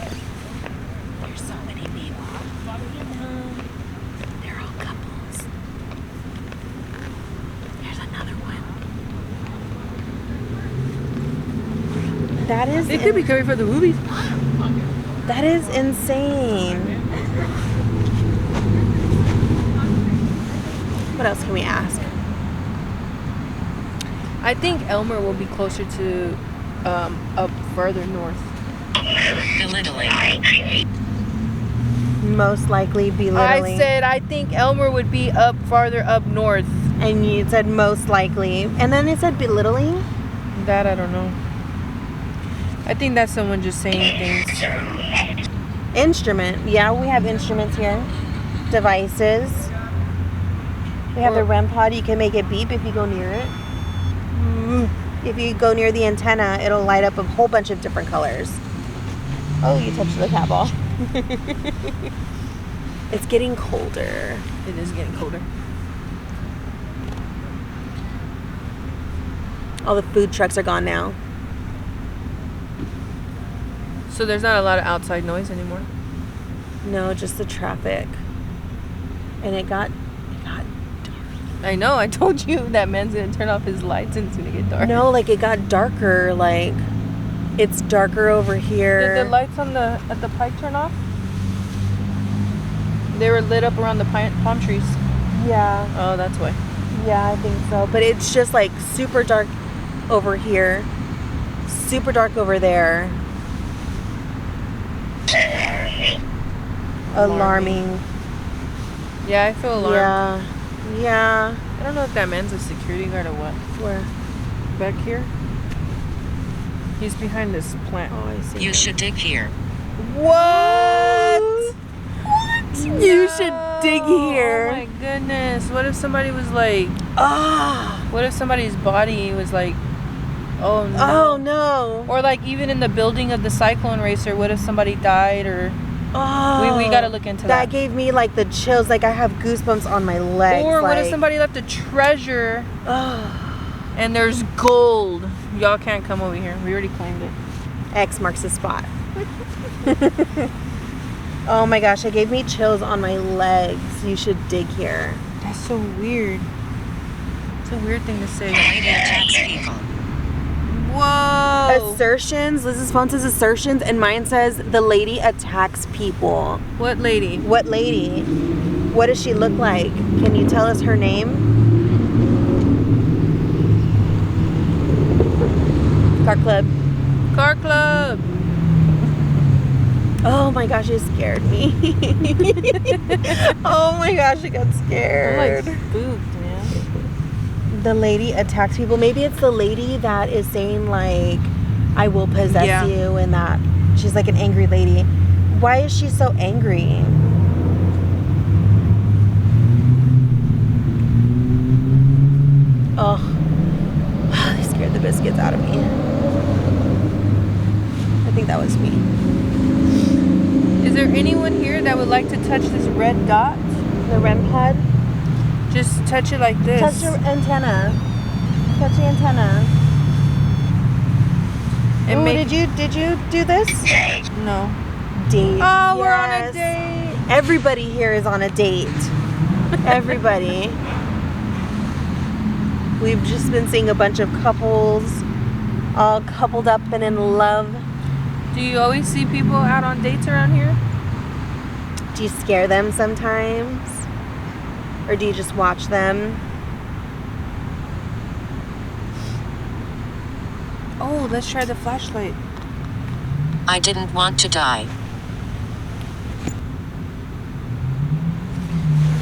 There's so many people. They're all couples. There's another one. That is They could be coming for the movies. that is insane. What else can we ask? I think Elmer will be closer to up further north. Belittling. Most likely belittling. I said I think Elmer would be up farther up north. And you said most likely. And then it said belittling? That I don't know. I think that's someone just saying things. Instrument. Yeah, we have instruments here. Devices. We have the REM pod. You can make it beep if you go near it. If you go near the antenna, it'll light up a whole bunch of different colors. Oh, you touched the cat ball. It's getting colder. It is getting colder. All the food trucks are gone now. So there's not a lot of outside noise anymore. No, just the traffic. And it got I know. I told you that man's gonna turn off his lights and it's gonna get dark. no, like it got darker. Like it's darker over here. Did the lights at the Pike turn off? They were lit up around the palm trees. Yeah, Oh, that's why. yeah, I think so. But it's just like super dark over here, super dark over there. Alarming. Yeah, I feel alarmed. Yeah, yeah. I don't know if that man's a security guard or what. Where? Back here? He's behind this plant. Oh, I see. You should dig here. What? You should dig here. Oh my goodness. What if somebody was like, Ah. what if somebody's body was like, oh no. Oh no. Or like even in the building of the cyclone racer, what if somebody died or Oh. we gotta look into that. That gave me like the chills. Like I have goosebumps on my legs. Or what if like, somebody left a treasure Oh. and there's gold? Y'all can't come over here. We already claimed it. X marks the spot. Oh my gosh, it gave me chills on my legs. You should dig here. That's so weird. It's a weird thing to say. The lady attacks people. Whoa. Assertions. Liz's phone says assertions, and mine says the lady attacks people. What lady? What lady? What does she look like? Can you tell us her name? Car Club. Car Club. Oh my gosh, it scared me. Oh my gosh, I got scared. I'm like spooked, man. The lady attacks people. Maybe it's the lady that is saying like, I will possess you, and that she's like an angry lady. Why is she so angry? Oh, they scared the biscuits out of me. I think that was me. Is there anyone here that would like to touch this red dot? The REM pod? Just touch it like this. Touch your antenna. Touch the antenna. And Ooh, did you do this? No. Date. Oh, we're on a date. Everybody here is on a date. Everybody. We've just been seeing a bunch of couples all coupled up and in love. Do you always see people out on dates around here? Do you scare them sometimes? Or do you just watch them? Oh, let's try the flashlight. I didn't want to die.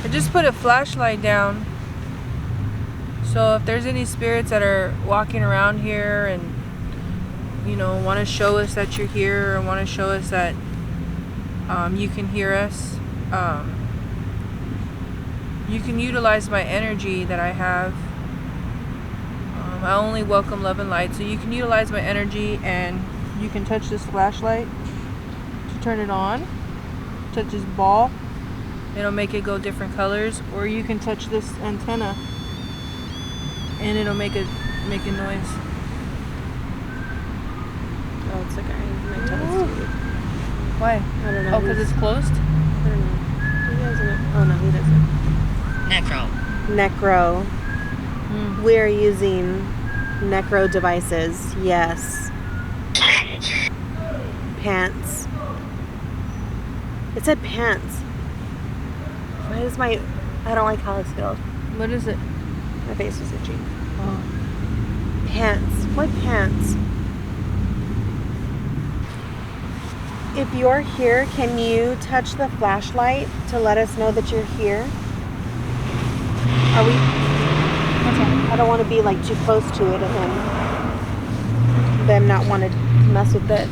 I just put a flashlight down. So if there's any spirits that are walking around here and, you know, want to show us that you're here or want to show us that you can hear us, you can utilize my energy that I have. I only welcome love and light, so you can utilize my energy and you can touch this flashlight to turn it on. Touch this ball, it'll make it go different colors, or you can touch this antenna and it'll make a noise. Oh, it's like my antenna's. Why? I don't know. Oh, because it's closed? I don't know. He doesn't. Oh no, he doesn't. Necro. We are using necro devices. Yes. Pants. It said pants. Why is my... I don't like how it's filled. What is it? My face is itchy. Oh. Pants. What pants? If you're here, can you touch the flashlight to let us know that you're here? Are we... Okay. I don't want to be like too close to it and then them not want to mess with it.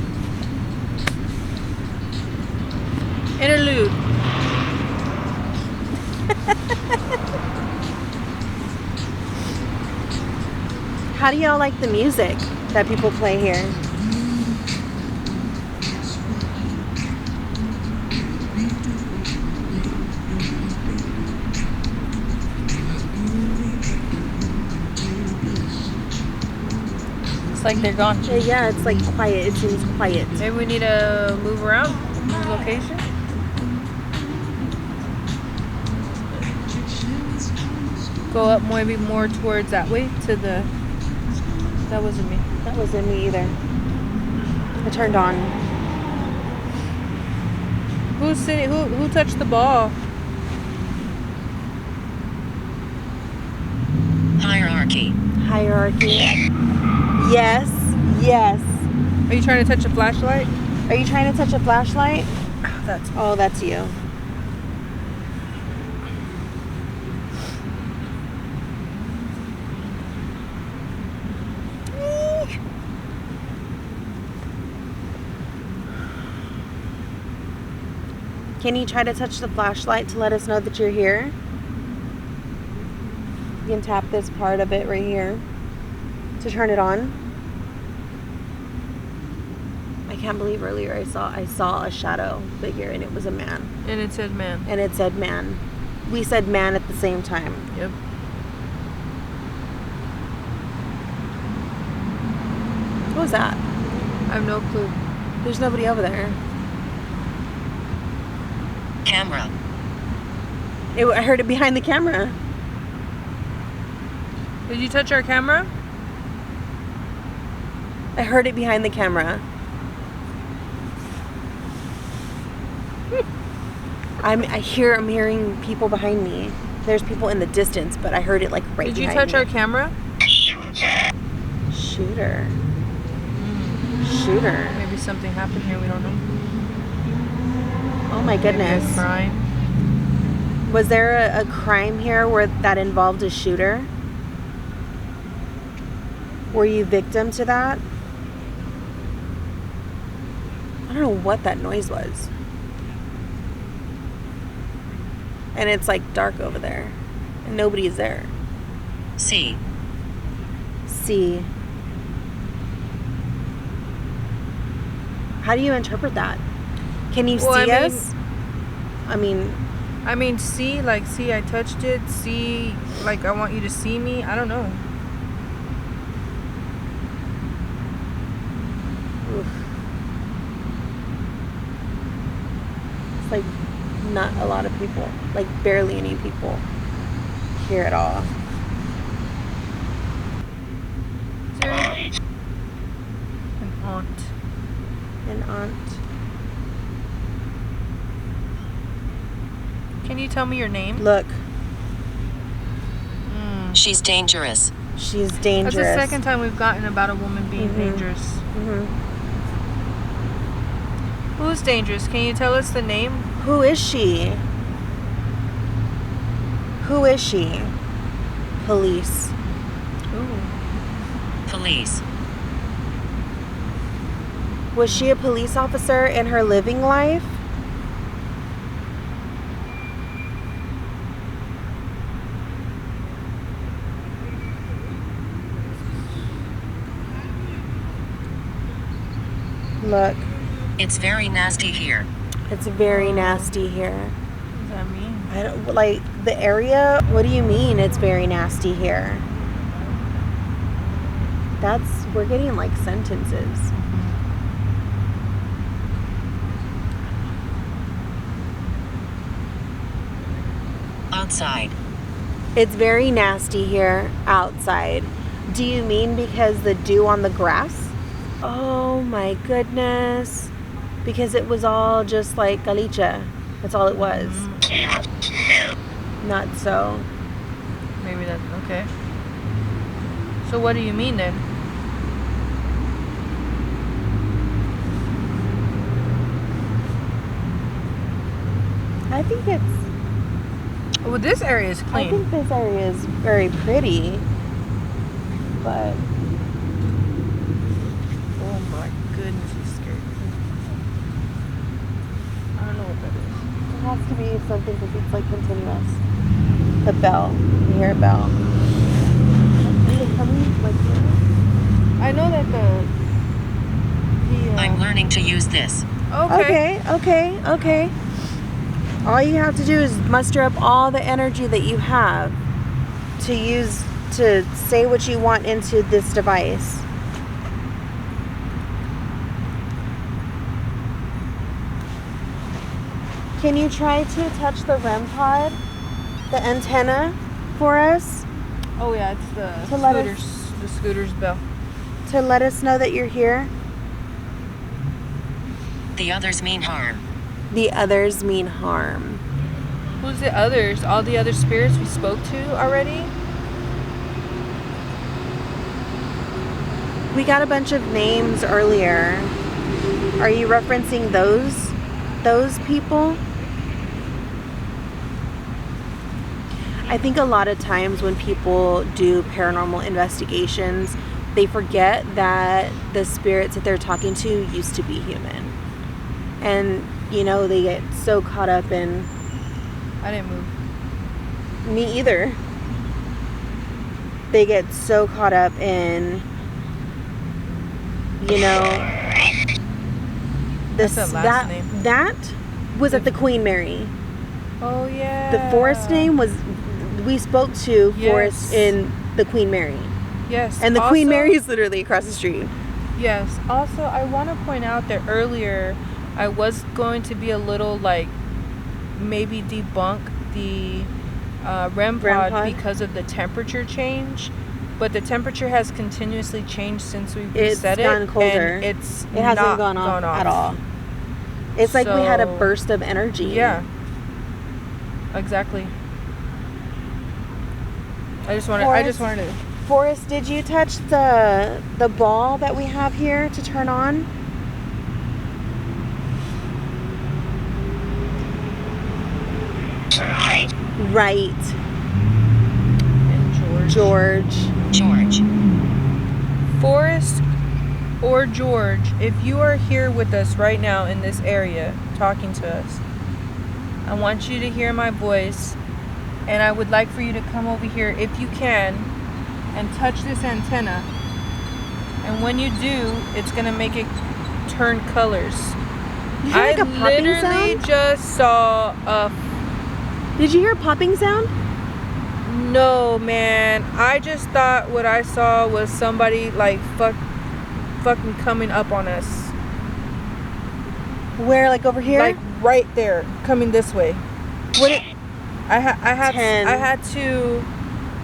Interlude. How do y'all like the music that people play here? It's like they're gone. Yeah, it's like quiet. It seems quiet. Maybe we need to move around, move location. Go up maybe more towards that way to the... That wasn't me. That wasn't me either. I turned on. Who's sitting? Who touched the ball? Hierarchy. Yes. Yes. Are you trying to touch a flashlight? Are you trying to touch a flashlight? Oh, that's you. Can you try to touch the flashlight to let us know that you're here? You can tap this part of it right here to turn it on. I can't believe earlier I saw a shadow figure and it was a man. And it said man. And it said man. We said man at the same time. Yep. What was that? I have no clue. There's nobody over there. Camera. I heard it behind the camera. Did you touch our camera? I heard it behind the camera. I'm hearing people behind me. There's people in the distance, but I heard it like right Did you behind touch me. our camera? Shooter. Shooter. Maybe something happened here. We don't know. Oh my Maybe a goodness. crime. Was there a crime here where that involved a shooter? Were you victim to that? I don't know what that noise was. And it's like dark over there. And nobody's there. C. See. How do you interpret that? Can you Well, see I mean- us? I mean, see, like, see, I touched it. See, like, I want you to see me. I don't know. oof. It's like not a lot of people. Like barely any people here at all. Is there an aunt? An aunt. Can you tell me your name? Look, She's dangerous. she's dangerous. That's the second time we've gotten about a woman being Mhm. dangerous. Mhm. Who's dangerous? Can you tell us the name? Who is she? Who is she? Police. Ooh. Police. Was she a police officer in her living life? Look, It's very nasty here. it's very nasty here. What does that mean? I don't like the area. What do you mean it's very nasty here? We're getting like sentences. Outside. It's very nasty here outside. Do you mean because the dew on the grass? Oh my goodness. Because it was all just like caliche. That's all it was. Not so. Maybe that's okay. So what do you mean then? I think it's Well, this area is I clean. think this area is very pretty. But Oh my goodness, you scared me. I don't know what that is. it has to be something because it's like continuous. The bell. You hear a bell. Is it coming like here? I know that the I'm learning to use this. Okay. All you have to do is muster up all the energy that you have to use to say what you want into this device. Can you try to touch the REM pod, the antenna, for us Oh yeah, it's the To let scooter's bell. to let us know that you're here? The others mean harm. The others mean harm. Who's the others? All the other spirits we spoke to already? We got a bunch of names earlier. Are you referencing those people? I think a lot of times when people do paranormal investigations, they forget that the spirits that they're talking to used to be human. And, you know, they get so caught up in... I didn't move. Me either. They get so caught up in, you know... What's that last name? That was at the Queen Mary. Oh yeah. The forest name was... We spoke to Yes. Forest in the Queen Mary. Yes. And the Queen Also- Mary is literally across the street. Yes. Also, I want to point out that earlier I was going to be a little like maybe debunk the REM pod because of the temperature change, but the temperature has continuously changed since we reset it. It's gotten colder. And it hasn't gone off at all. It's like we had a burst of energy. Yeah. Exactly. I just wanted to. Forrest, did you touch the ball that we have here to turn on? Right. And George. Forrest or George, if you are here with us right now in this area talking to us, I want you to hear my voice, and I would like for you to come over here if you can and touch this antenna. And when you do, it's gonna make it turn colors. I literally just saw a... Did you hear a popping sound? No, man. I just thought what I saw was somebody like fucking coming up on us. Where, like over here? Like right there, coming this way. I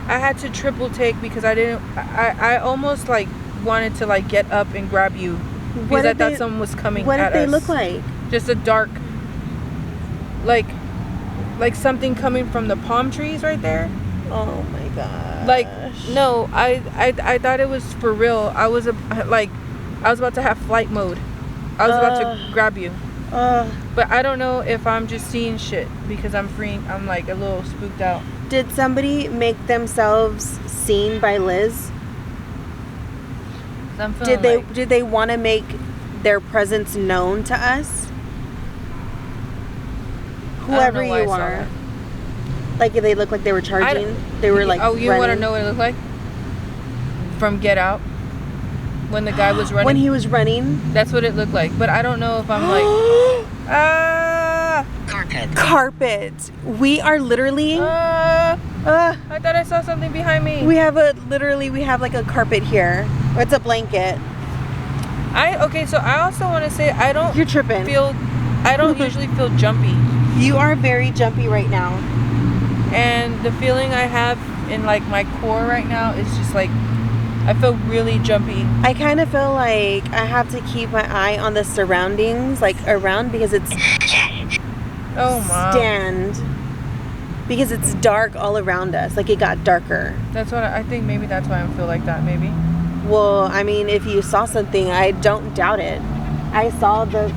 had to triple take because I almost like wanted to like get up and grab you because I thought someone was coming at us. What did they look like? Just a dark, like something coming from the palm trees right there. Oh my god. Like, no, I thought it was for real. I was about to have flight mode. I was about to grab you. But I don't know if I'm just seeing shit because I'm like a little spooked out. Did somebody make themselves seen by Liz? Did they want to make their presence known to us? Whoever you are. Like, they look like they were charging. They were like. Oh, you want to know what it looked like? From Get Out, when the guy was running. When he was running. That's what it looked like. But I don't know if I'm like. Carpet. We are literally. I thought I saw something behind me. We have like a carpet here. It's a blanket. So I also want to say I don't. You're tripping. I don't usually feel jumpy. You are very jumpy right now. And the feeling I have in like my core right now is just like I feel really jumpy. I kind of feel like I have to keep my eye on the surroundings, like around, because it's because it's dark all around us. Like, it got darker. That's what I think. Maybe that's why I feel like that. Maybe. Well, I mean, if you saw something, I don't doubt it. I saw the.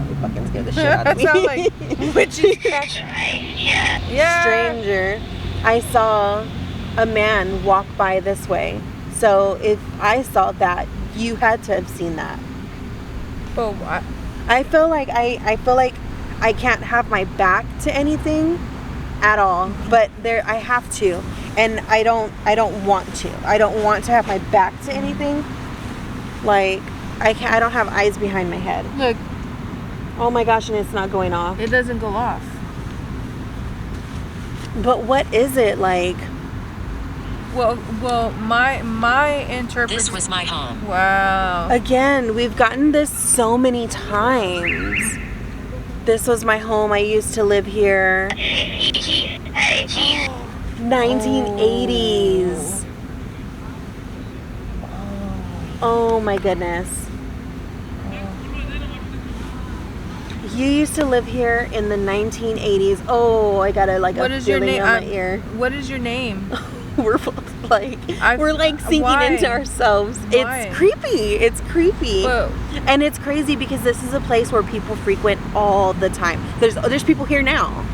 You fucking scared the shit out of me. That sounds like witchcraft. Yeah. Stranger. I saw a man walk by this way. So if I saw that, you had to have seen that. Oh, what? I feel like I can't have my back to anything at all, but I have to, and I don't want to. I don't want to have my back to anything. Like, I don't have eyes behind my head. Look. Oh my gosh, and it's not going off. It doesn't go off. But what is it like? Well, my interpretation. This was my home. Wow. Again, we've gotten this so many times. This was my home. I used to live here. 1980s. Oh my goodness. You used to live here in the 1980s. Oh, I got a feeling on my ear. What is your name? We're sinking into ourselves. Why? It's creepy. Whoa. And it's crazy because this is a place where people frequent all the time. There's people here now.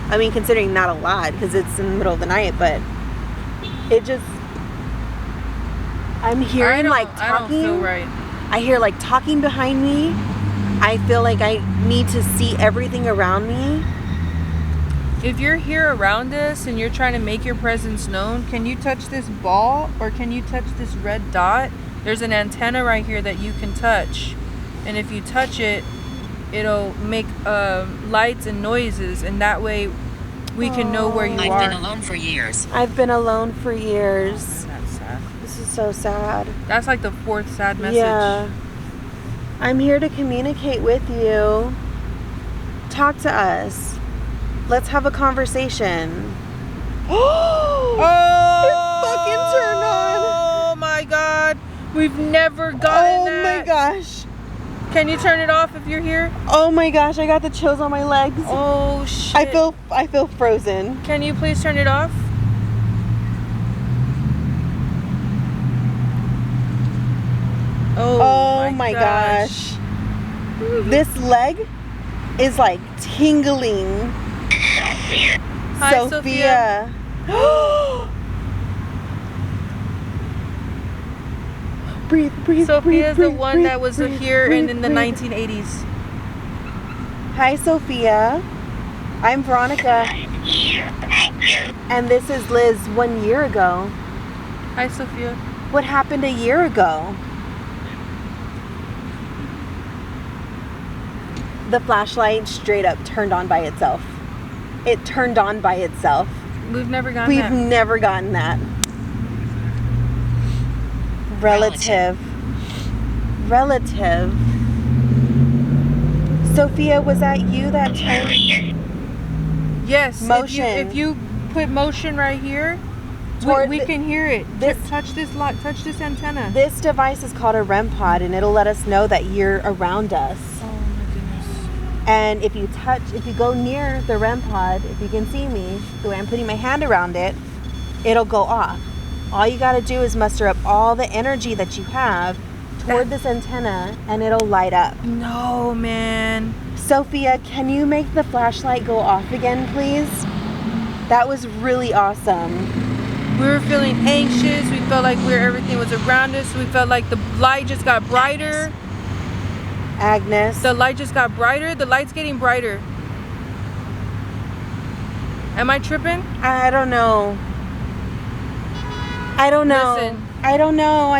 I mean, considering not a lot because it's in the middle of the night, but it just. I'm hearing talking. I don't feel right. I hear talking behind me. I feel like I need to see everything around me. If you're here around us and you're trying to make your presence known, can you touch this ball or can you touch this red dot? There's an antenna right here that you can touch. And if you touch it, it'll make lights and noises, and that way we can know where you are. I've been alone for years. I've been alone for years. That's sad. This is so sad. That's like the 4th sad message. Yeah. I'm here to communicate with you. Talk to us. Let's have a conversation. Oh! It fucking turned on. Oh my god. We've never gotten that. Oh my gosh. Can you turn it off if you're here? Oh my gosh, I got the chills on my legs. Oh shit. I feel frozen. Can you please turn it off? Oh my gosh. This leg is like tingling. Hi, Sophia. Breathe, breathe, Sophia's breathe, the one breathe, that was breathe, here breathe, in the breathe. 1980s. Hi, Sophia. I'm Veronica. And this is Liz 1 year ago. Hi, Sophia. What happened a year ago? The flashlight straight up turned on by itself. It turned on by itself. We've never gotten We've that. never gotten that. Relative. Sophia, was that you that turned? Yes. Motion. If you put motion right here, we can hear it. Touch this antenna. This device is called a REM pod, and it'll let us know that you're around us. Oh my goodness. And if you go near the REM pod, if you can see me, the way I'm putting my hand around it, it'll go off. All you got to do is muster up all the energy that you have toward this antenna, and it'll light up. No, man. Sophia, can you make the flashlight go off again, please? That was really awesome. We were feeling anxious. We felt like everything was around us. We felt like the light just got brighter. Agnes. The light just got brighter. The light's getting brighter. Am I tripping? I don't know. Listen. I don't know,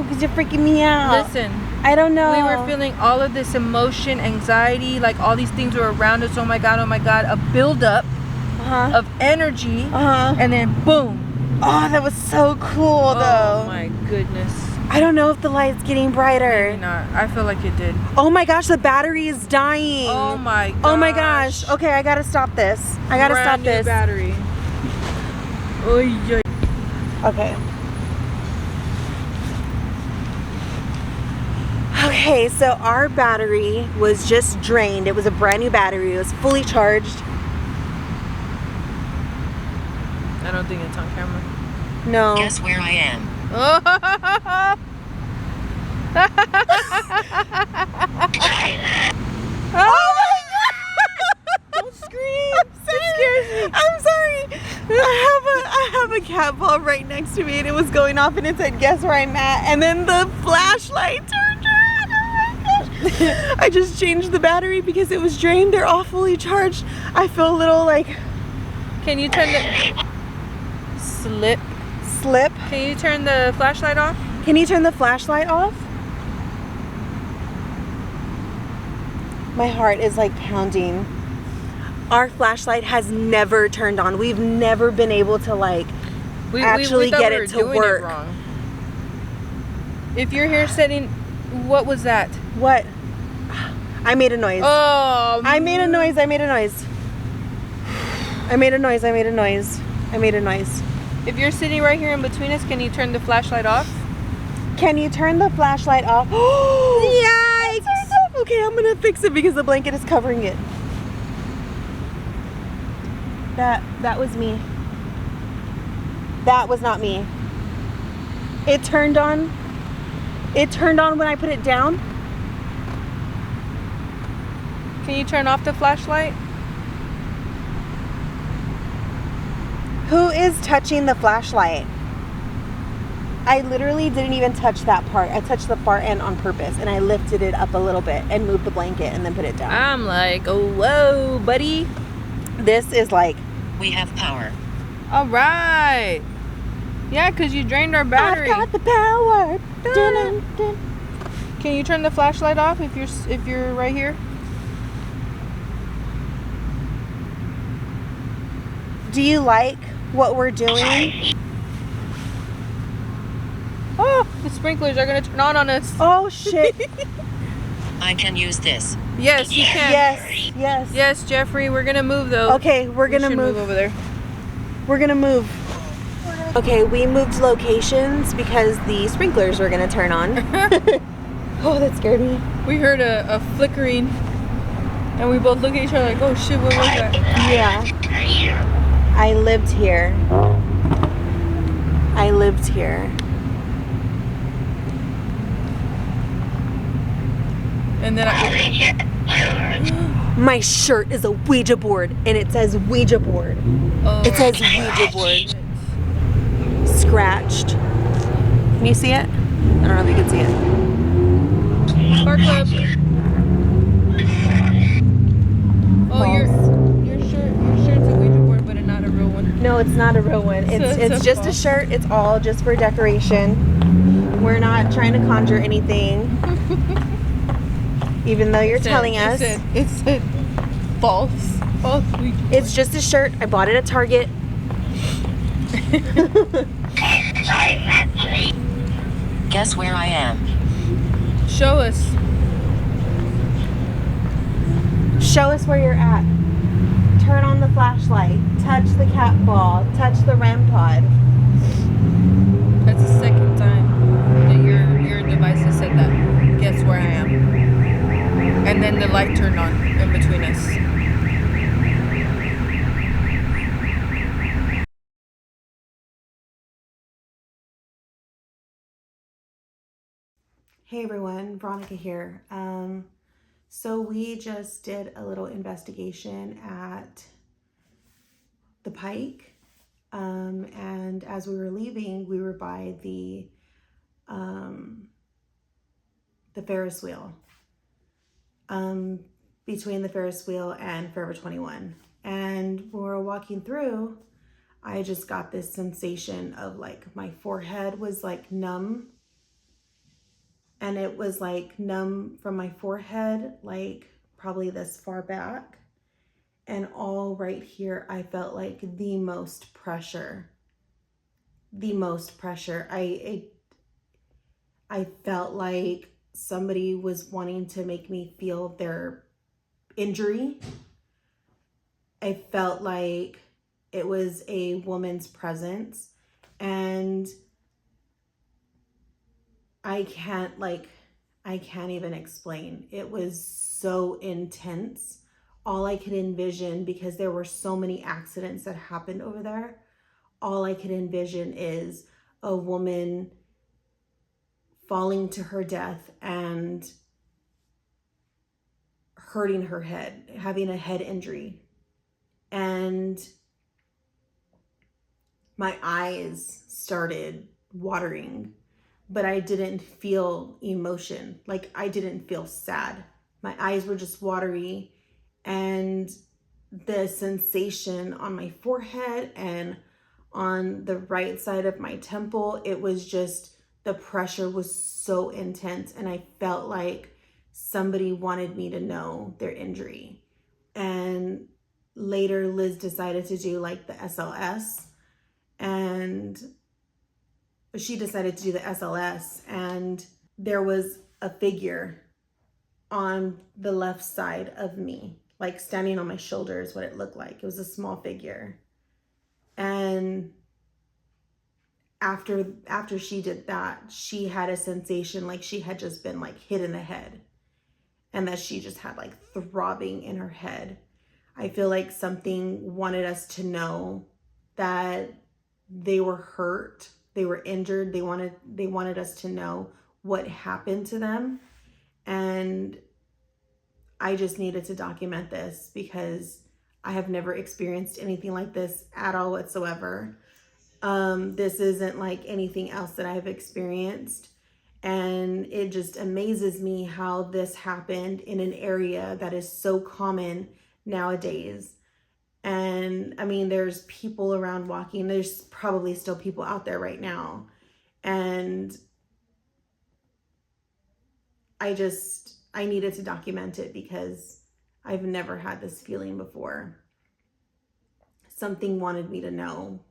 because you're freaking me out. Listen. I don't know. We were feeling all of this emotion, anxiety, like all these things were around us. Oh my god, a buildup of energy, and then boom. Oh, that was so cool, though. Oh my goodness. I don't know if the light's getting brighter. Maybe not. I feel like it did. Oh my gosh, the battery is dying. Oh my gosh. Oh my gosh. Okay, I gotta stop this. I gotta stop this. Battery. Oy, oy. Okay. Okay, so our battery was just drained. It was a brand new battery. It was fully charged. I don't think it's on camera. No. Guess where I am? Oh my god! Don't scream! It scares me. I'm sorry. I have a cat ball right next to me, and it was going off, and it said, "Guess where I'm at?" And then the flashlight turned on. Oh my gosh! I just changed the battery because it was drained. They're all fully charged. I feel a little like. Can you turn the slip? Can you turn the flashlight off? Can you turn the flashlight off? My heart is like pounding. Our flashlight has never turned on. We've never been able to actually get it to work. Wrong. If you're here setting, what was that? What? I made a noise. Oh. I made a noise. If you're sitting right here in between us, can you turn the flashlight off? Can you turn the flashlight off? Yikes! Okay, I'm gonna fix it because the blanket is covering it. That was me. That was not me. It turned on. It turned on when I put it down. Can you turn off the flashlight? Who is touching the flashlight? I literally didn't even touch that part. I touched the far end on purpose, and I lifted it up a little bit and moved the blanket and then put it down. I'm like, oh, whoa, buddy. This is like... We have power. All right. Yeah, because you drained our battery. I've got the power. Dun, dun, dun. Can you turn the flashlight off if you're right here? Do you like what we're doing? the sprinklers are gonna turn on us. Oh shit. I can use this. Yes, you can. Yes. Yes, Jeffrey, we're gonna move though. Okay, we're We gonna should move. over there. We're gonna move. Okay, we moved locations because the sprinklers were gonna turn on. Oh, that scared me. We heard a flickering, and we both look at each other like, oh shit, what was that? Yeah. I lived here. And then My shirt is a Ouija board, and it says Ouija board. oh, It says Ouija board. Scratched. Can you see it? I don't know if you can see it. Car club. Oh, your shirt's a Ouija board, but it's not a real one. No, it's not a real one. It's it's a just a false. shirt. It's all just for decoration. We're not trying to conjure anything. Even though you're telling us. It said false Ouija board. It's just a shirt. I bought it at Target. Guess where I am? Show us. Show us where you're at. Turn on the flashlight. Touch the cat ball. Touch the REM pod. That's the second time that your device has said that. Guess where I am. And then the light turned on in between us. Hey everyone, Veronica here. So we just did a little investigation at the Pike, and as we were leaving, we were by the Ferris wheel, between the Ferris wheel and Forever 21. And when we were walking through, I just got this sensation of like my forehead was like numb. And it was like numb from my forehead, like probably this far back. And all right here, I felt like the most pressure. I felt like somebody was wanting to make me feel their injury. I felt like it was a woman's presence, and I can't even explain. It was so intense. All I could envision, because there were so many accidents that happened over there, all I could envision is a woman falling to her death and hurting her head, having a head injury. And my eyes started watering. But I didn't feel emotion. Like, I didn't feel sad. My eyes were just watery, and the sensation on my forehead and on the right side of my temple, it was just, the pressure was so intense, and I felt like somebody wanted me to know their injury. And later Liz decided to do like the SLS, and she decided to do the SLS, and there was a figure on the left side of me, like standing on my shoulder is what it looked like. It was a small figure. And after she did that, she had a sensation like she had just been like hit in the head, and that she just had like throbbing in her head. I feel like something wanted us to know that they were hurt. They were injured. They wanted us to know what happened to them. And I just needed to document this because I have never experienced anything like this at all whatsoever. This isn't like anything else that I've experienced. And it just amazes me how this happened in an area that is so common nowadays. And I mean, there's people around walking. There's probably still people out there right now. And I needed to document it because I've never had this feeling before. Something wanted me to know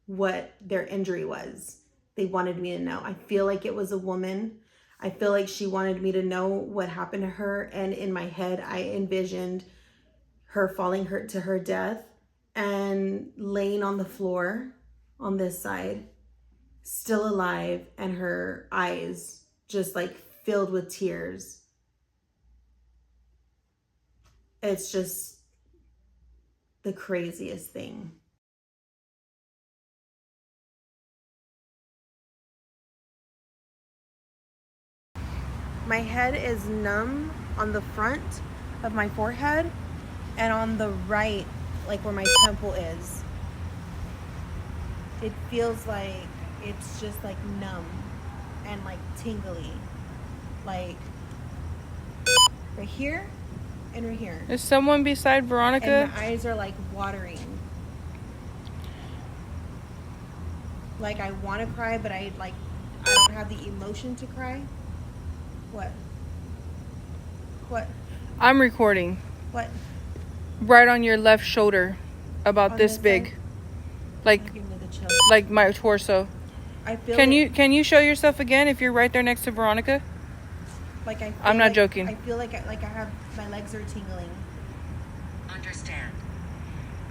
what their injury was. they wanted me to know. I feel like it was a woman. I feel like she wanted me to know what happened to her. And in my head, I envisioned her falling to her death and laying on the floor on this side, still alive, and her eyes just like filled with tears. It's just the craziest thing. My head is numb on the front of my forehead and on the right, like where my temple is. It feels like it's just like numb and like tingly. Like right here and right here. Is someone beside Veronica? And my eyes are like watering. Like I want to cry, but I don't have the emotion to cry. What? What? I'm recording. What? Right on your left shoulder, about On this this big, side? like Give me the chill. like my torso. I feel Can it, you show yourself again if you're right there next to Veronica? like I feel I'm not like, joking. I feel like I have my legs are tingling. Understand.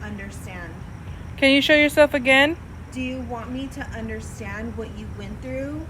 Understand. Can you show yourself again? Do you want me to understand what you went through